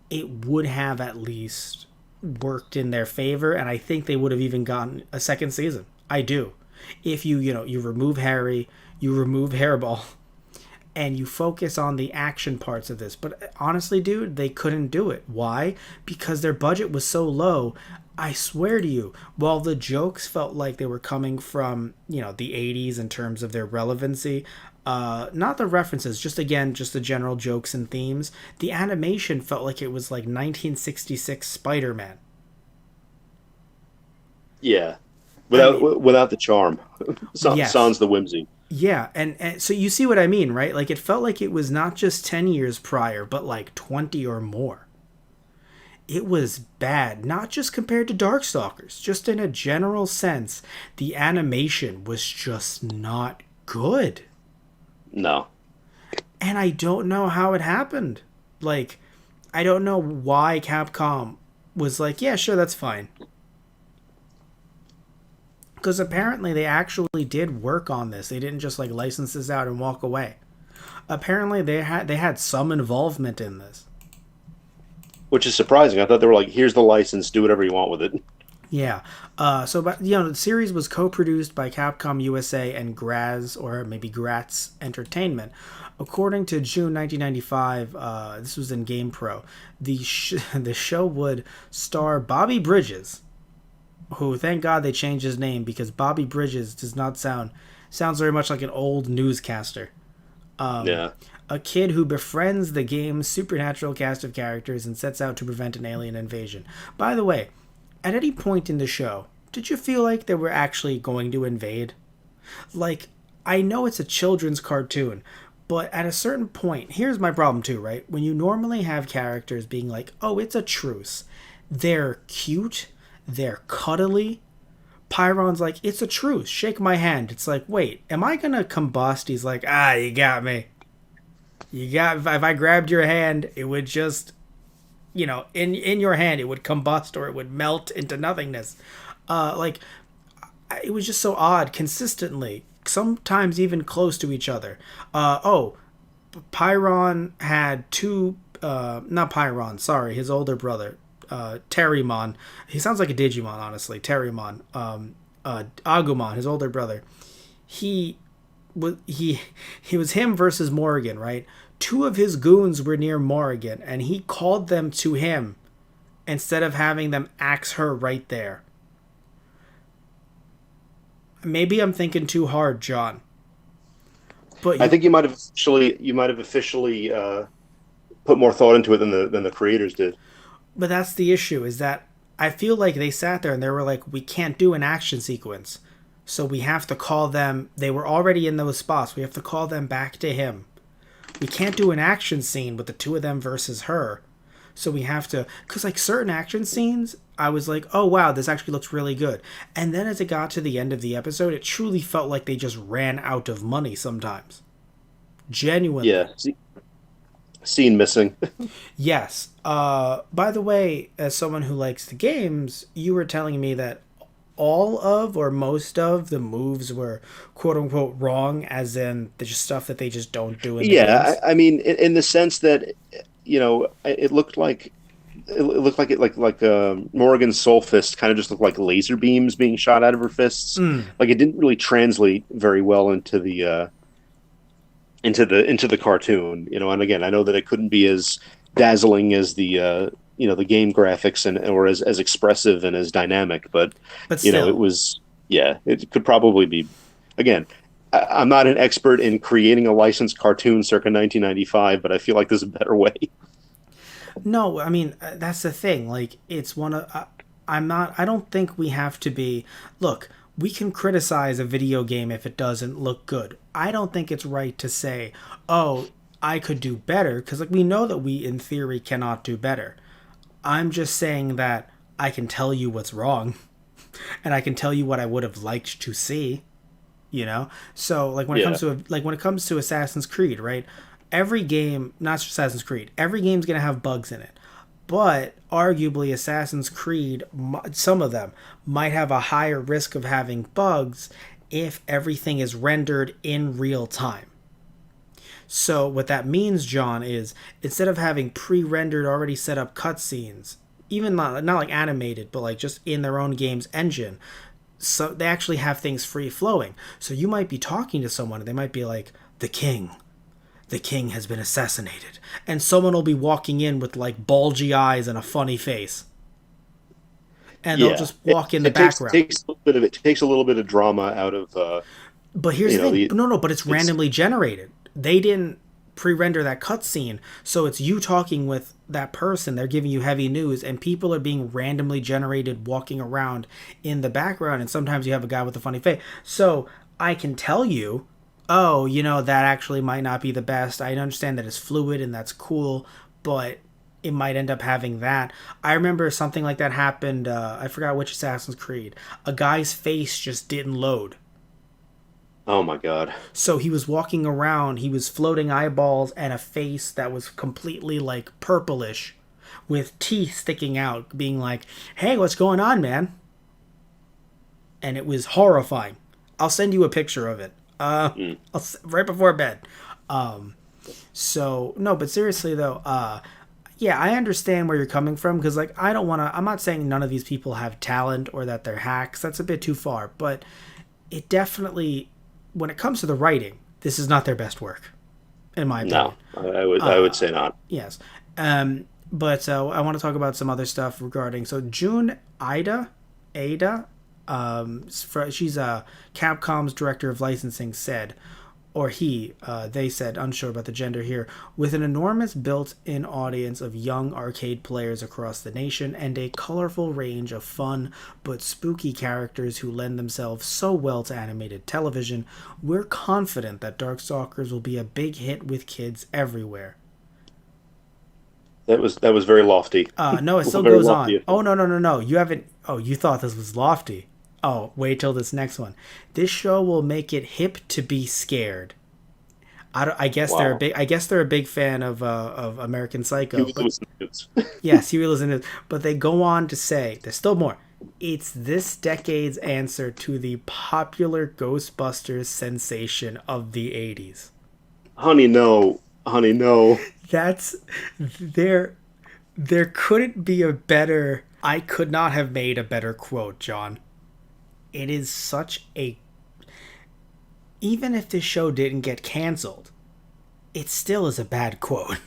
it would have at least worked in their favor, and I think they would have even gotten a second season. I do. If you remove Harry, you remove Hairball, and you focus on the action parts of this. But honestly, dude, they couldn't do it. Why? Because their budget was so low. I swear to you, while the jokes felt like they were coming from, the 80s in terms of their relevancy, not the references, just again, just the general jokes and themes, the animation felt like it was like 1966 Spider-Man.
Yeah,
I mean,
without the charm,
yes.
sans the whimsy.
Yeah, and so you see what I mean, right? Like it felt like it was not just 10 years prior, but like 20 or more. It was bad, not just compared to Darkstalkers, just in a general sense. The animation was just not good.
No,
And I don't know how it happened. Like, I don't know why Capcom was like, yeah, sure, that's fine. Because apparently they actually did work on this. They didn't just like license this out and walk away. Apparently they had some involvement in this.
which is surprising. I thought they were like, "Here's the license, do whatever you want with it."
Yeah. But the series was co-produced by Capcom USA and Graz, or maybe Gratz Entertainment. According to June 1995, this was in GamePro. The show would star Bobby Bridges, who thank God they changed his name because Bobby Bridges does not sounds very much like an old newscaster.
Yeah,
A kid who befriends the game's supernatural cast of characters and sets out to prevent an alien invasion. By the way, at any point in the show, did you feel like they were actually going to invade? Like, I know it's a children's cartoon, but at a certain point, here's my problem too, right? When you normally have characters being like, oh, it's a truce, they're cute, they're cuddly. Pyron's like, it's a truce, shake my hand. It's like, wait, am I gonna combust? He's like, you got me. If I grabbed your hand, it would just, in your hand, it would combust or it would melt into nothingness. Like, it was just so odd consistently, sometimes even close to each other. Pyron had two, not Pyron, sorry, his older brother, Terrymon. He sounds like a Digimon, honestly. Terrymon. Agumon, his older brother. He he was him versus Morrigan, right? Two of his goons were near Morrigan, and he called them to him instead of having them axe her right there. Maybe I'm thinking too hard, John. But
I think you might have officially put more thought into it than the creators did.
that's the issue, is that I feel like they sat there and they were like, we can't do an action sequence. So we have to call them. They were already in those spots. We have to call them back to him. We can't do an action scene with the two of them versus her. So we have to, because like certain action scenes, I was like, oh wow, this actually looks really good. And then as it got to the end of the episode, it truly felt like they just ran out of money sometimes.
Yeah,
Genuinely.
scene missing.
Yes. By the way, as someone who likes the games, you were telling me that all of or most of the moves were quote unquote wrong, as in the just stuff that they just don't do in the
Yeah,
games?
I mean, in the sense that, it looked like Morgan's soul fist kind of just looked like laser beams being shot out of her fists.
Mm.
Like it didn't really translate very well into the cartoon, and again, I know that it couldn't be as dazzling as the game graphics and or as expressive and as dynamic, but
But
it
still,
was, yeah, it could probably be. Again, I'm not an expert in creating a licensed cartoon circa 1995, but I feel like there's a better way.
no, I mean, that's the thing. Like, it's one of. I'm not. I don't think we have to be. Look, we can criticize a video game if it doesn't look good. I don't think it's right to say, oh, I could do better, because, like, we know that we, in theory, cannot do better. I'm just saying that I can tell you what's wrong, and I can tell you what I would have liked to see. You know, so like
Yeah,
when it comes to Assassin's Creed, right? Every game, not just Assassin's Creed, every game's gonna have bugs in it, but arguably Assassin's Creed, some of them might have a higher risk of having bugs if everything is rendered in real time. So what that means, John, is instead of having pre-rendered, already set up cutscenes, even not like animated, but like just in their own game's engine, so they actually have things free flowing. So you might be talking to someone and they might be like, the king has been assassinated, and someone will be walking in with like bulgy eyes and a funny face, and they'll
yeah.
just
It,
walk in the
it takes
background.
takes a little bit of it takes a little bit of drama out of
But here's
you
the
know
thing,
the
no, but it's
it's
randomly generated. They didn't pre-render that cutscene, so it's you talking with that person. They're giving you heavy news, and people are being randomly generated walking around in the background. And sometimes you have a guy with a funny face. So I can tell you, oh, that actually might not be the best. I understand that it's fluid and that's cool, but it might end up having that. I remember something like that happened. I forgot which Assassin's Creed. A guy's face just didn't load.
oh my God.
So he was walking around, he was floating eyeballs and a face that was completely like purplish with teeth sticking out, being like, hey, what's going on, man? And it was horrifying. I'll send you a picture of it.
Mm.
Right before bed. So, no, but seriously though, yeah, I understand where you're coming from, because like I don't want to. I'm not saying none of these people have talent or that they're hacks. That's a bit too far. But it definitely, when it comes to the writing, this is not their best work, in my opinion.
No, I would say not.
Yes. But I want to talk about some other stuff regarding. So June Ada, she's Capcom's director of licensing, said, or they said, unsure about the gender here, with an enormous built-in audience of young arcade players across the nation and a colorful range of fun but spooky characters who lend themselves so well to animated television, we're confident that Darkstalkers will be a big hit with kids everywhere.
That was very lofty.
No, it still
Very
goes on.
lofty.
Oh, no, no, no, no. You haven't. Oh, you thought this was lofty. Oh, wait till this next one. This show will make it hip to be scared. I guess they're a
Wow.
big. I guess they're a big fan of American
He
Psycho.
was
But
news.
yes, he really isn't. But they go on to say there's still more. It's this decade's answer to the popular Ghostbusters sensation of the '80s.
Honey, no. Honey, no.
That's there. There couldn't be a better. I could not have made a better quote, John. It is such a. Even if this show didn't get canceled, it still is a bad quote.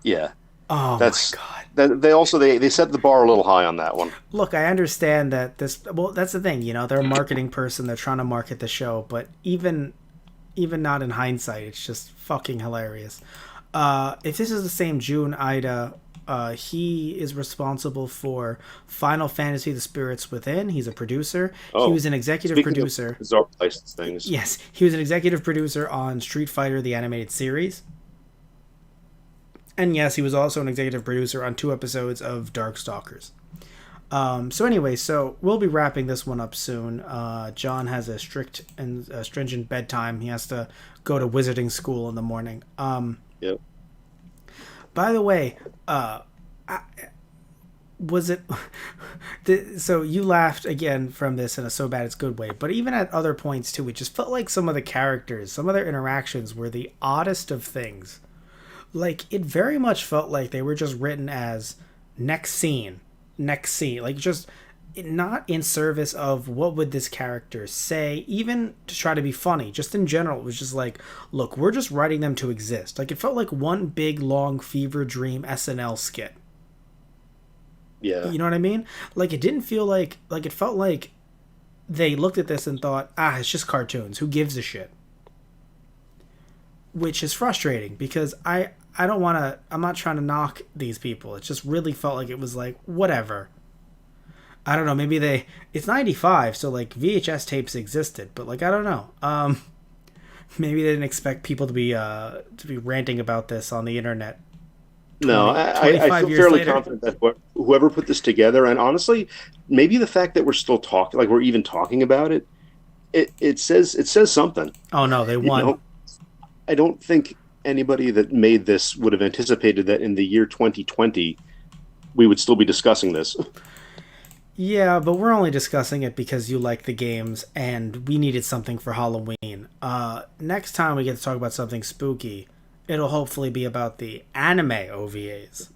Yeah.
Oh my
That's
god.
that they set the bar a little high on that one.
Look, I understand that this. Well, that's the thing. They're a marketing person. They're trying to market the show, but even not in hindsight, it's just fucking hilarious. If this is the same June Ida, he is responsible for Final Fantasy: The Spirits Within. He's a producer. He
Oh,
was an executive
speaking of
producer.
bizarre license things,
Yes, he was an executive producer on Street Fighter: The Animated Series. And yes, he was also an executive producer on 2 episodes of Darkstalkers. So anyway, so we'll be wrapping this one up soon. John has a strict and stringent bedtime. He has to go to wizarding school in the morning.
yep.
By the way, was it so you laughed again from this in a so bad it's good way, but even at other points too, it just felt like some of the characters, some of their interactions were the oddest of things. Like it very much felt like they were just written as next scene, next scene, like just not in service of what would this character say, even to try to be funny. Just in general, it was just like, look, we're just writing them to exist. Like it felt like one big long fever dream SNL skit.
Yeah.
You know what I mean? Like it didn't feel like it felt like they looked at this and thought, ah, it's just cartoons. Who gives a shit? Which is frustrating because I don't want to. I'm not trying to knock these people. It just really felt like it was like whatever. I don't know. Maybe they. It's '95, so like VHS tapes existed, but like I don't know. Maybe they didn't expect people to be ranting about this on the internet
No,
25
I feel
years
fairly
later.
confident that whoever put this together, and honestly, maybe the fact that we're still talking, like we're even talking about it, it says something.
Oh no, they
You
won.
know, I don't think anybody that made this would have anticipated that in the year 2020 we would still be discussing this.
Yeah, but we're only discussing it because you like the games and we needed something for Halloween. Next time we get to talk about something spooky, it'll hopefully be about the anime OVAs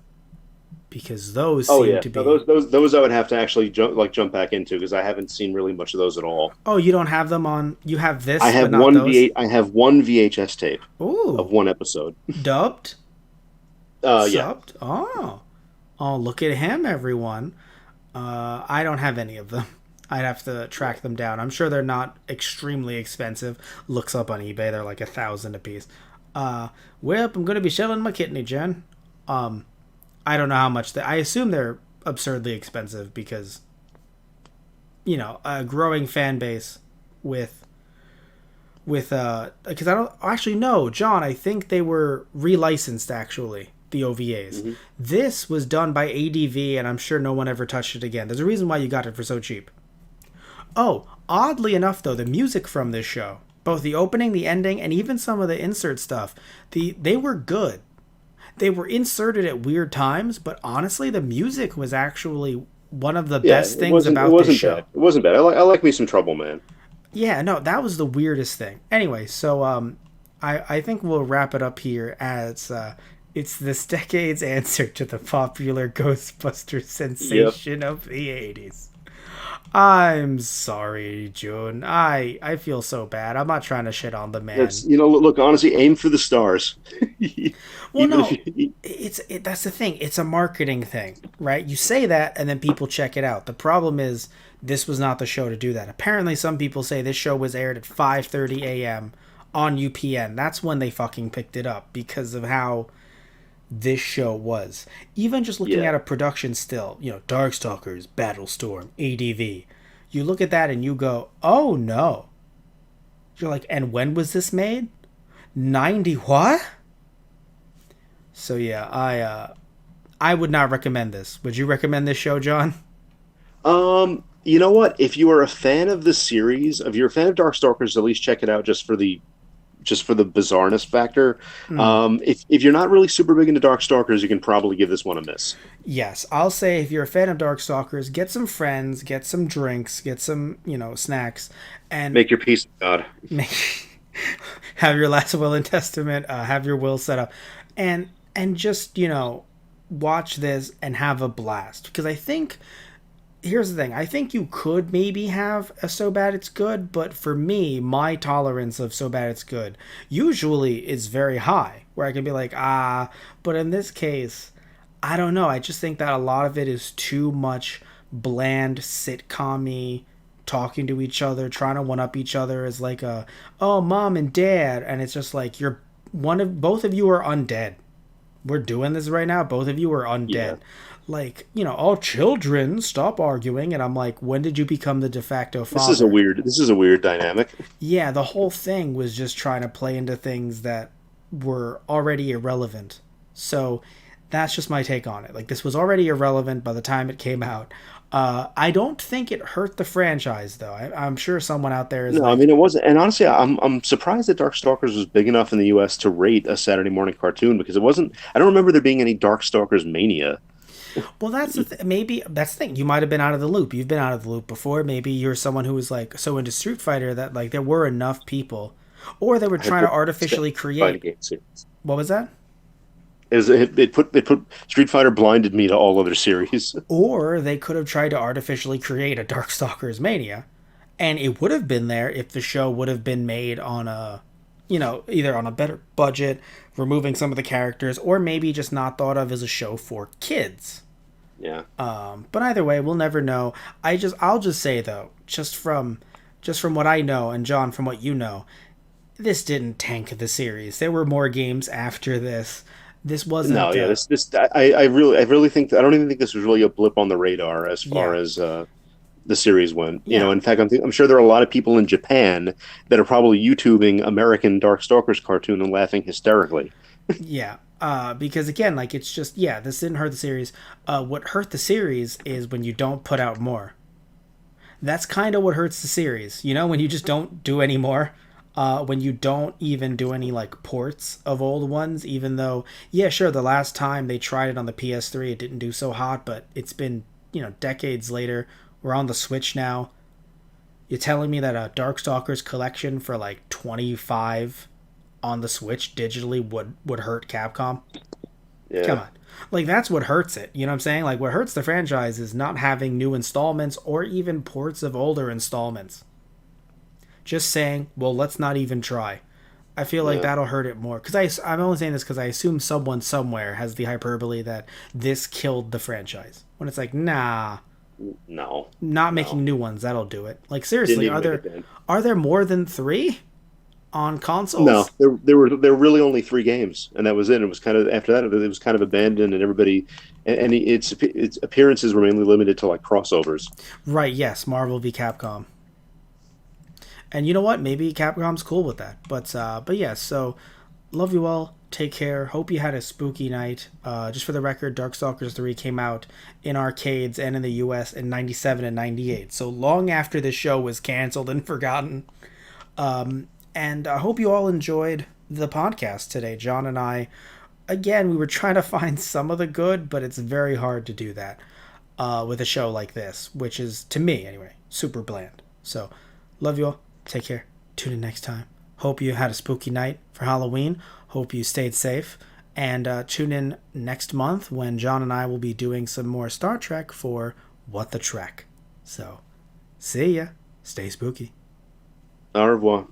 because those
Oh
seem
yeah,
to
no,
be.
those I would have to actually jump back into because I haven't seen really much of those at all.
Oh, you don't have them on. You have
I
this, but
have
not
one
those.
V8. I have one VHS tape of
Ooh,
one episode.
dubbed,
Yeah.
subbed. Oh, look at him, everyone. I don't have any of them. I'd have to track them down. I'm sure they're not extremely expensive. Looks up on eBay, they're like 1,000 a piece. Well, I'm gonna be selling my kidney, Jen. I don't know how much I assume they're absurdly expensive because a growing fan base with because I don't actually know, John. I think they were relicensed actually. The OVAs.
hmm
This was done by ADV, and I'm sure no one ever touched it again. There's a reason why you got it for so cheap. Oh, oddly enough, though, the music from this show, both the opening, the ending, and even some of the insert stuff, they were good. They were inserted at weird times, but honestly, the music was actually one of the
Yeah,
best things about this
bad.
show.
It wasn't bad. I like me some Trouble Man.
Yeah, no, that was the weirdest thing. Anyway, so I think we'll wrap it up here as it's this decade's answer to the popular Ghostbuster
Yep.
sensation of the '80s. I'm sorry, June. I feel so bad. I'm not trying to shit on the
That's
man.
look, honestly, aim for the stars.
Well,
Even if
no,
you,
that's the thing. It's a marketing thing, right? You say that, and then people check it out. The problem is this was not the show to do that. Apparently, some people say this show was aired at 5:30 a.m. on UPN. That's when they fucking picked it up because of how this show was. Even just looking
yeah.
at a production still, Darkstalkers, Battlestorm, ADV. You look at that and you go, oh no. You're like, and when was this made? 90 what? So yeah, I would not recommend this. Would you recommend this show, John?
You know what? If you are a fan of the series, if you're a fan of Darkstalkers, at least check it out just for the bizarreness factor.
Hmm.
If you're not really super big into Darkstalkers, you can probably give this one a miss.
Yes, I'll say if you're a fan of Darkstalkers, get some friends, get some drinks, get some, snacks, and
Make your peace with God.
make have your last will and testament, have your will set up, and just watch this and have a blast. Because I think here's the thing. I think you could maybe have a so bad it's good, but for me, my tolerance of so bad it's good usually is very high, where I can be like, ah, but in this case, I don't know. I just think that a lot of it is too much bland sitcom talking to each other, trying to one up each other as like a oh mom and dad, and it's just like you're one of both of you are undead. We're doing this right now. Both of you are undead.
Yeah.
Like, all children stop arguing, and I'm like, when did you become the de facto father?
This is a weird dynamic.
Yeah, the whole thing was just trying to play into things that were already irrelevant. So that's just my take on it. Like, this was already irrelevant by the time it came out. I don't think it hurt the franchise, though. I'm sure someone out there is
No, I
like,
mean it wasn't. And honestly, I'm surprised that Darkstalkers was big enough in the U.S. to rate a Saturday morning cartoon because it wasn't. I don't remember there being any Darkstalkers mania.
Well, maybe that's the thing. You might have been out of the loop. You've been out of the loop before. Maybe you're someone who was like so into Street Fighter that like there were enough people, or they were
I had
trying to
both
artificially
fighting
create.
game series.
What was that?
It put Street Fighter blinded me to all other series.
Or they could have tried to artificially create a Darkstalkers mania, and it would have been there if the show would have been made on a, either on a better budget, removing some of the characters, or maybe just not thought of as a show for kids.
Yeah.
But either way, we'll never know. I'll just say though, just from what I know, and John, from what you know, this didn't tank the series. There were more games after this. This
No,
wasn't.
yeah, this I really think that I don't even think this was really a blip on the radar as far
Yeah,
as the series went.
yeah,
In fact, I'm sure there are a lot of people in Japan that are probably YouTubing American Darkstalkers cartoon and laughing hysterically.
yeah. Because again, like it's just this didn't hurt the series. What hurt the series is when you don't put out more. That's kind of what hurts the series. When you just don't do any more. When you don't even do any like ports of old ones, even though sure, the last time they tried it on the PS3, it didn't do so hot, but it's been decades later. We're on the Switch now. You're telling me that a Darkstalkers collection for like 25 on the Switch digitally would hurt Capcom? Come
Yeah.
on. Like that's what hurts it. You know what I'm saying? Like what hurts the franchise is not having new installments or even ports of older installments. Just saying, well, let's not even try. I feel like
Yeah.
that'll hurt it more. Because I'm only saying this because I assume someone somewhere has the hyperbole that this killed the franchise. When it's like, nah,
No.
not
No.
making new ones, that'll do it. Like
Didn't
seriously,
even
are
make a
there
dent.
are there more than 3 on
No,
consoles?
there were really only three games, and that was it. It was kind of after that it was kind of abandoned, and everybody and its appearances were mainly limited to like crossovers.
Right, yes, Marvel v. Capcom. And you know what? Maybe Capcom's cool with that. But yeah, so love you all. Take care. Hope you had a spooky night. Just for the record, Darkstalkers 3 came out in arcades and in the US in 97 and 98. So long after the show was canceled and forgotten. And I hope you all enjoyed the podcast today. John and I, again, we were trying to find some of the good, but it's very hard to do that with a show like this, which is, to me anyway, super bland. So, love you all. Take care. Tune in next time. Hope you had a spooky night for Halloween. Hope you stayed safe. And tune in next month when John and I will be doing some more Star Trek for What the Trek. So, see ya. Stay spooky.
Au revoir.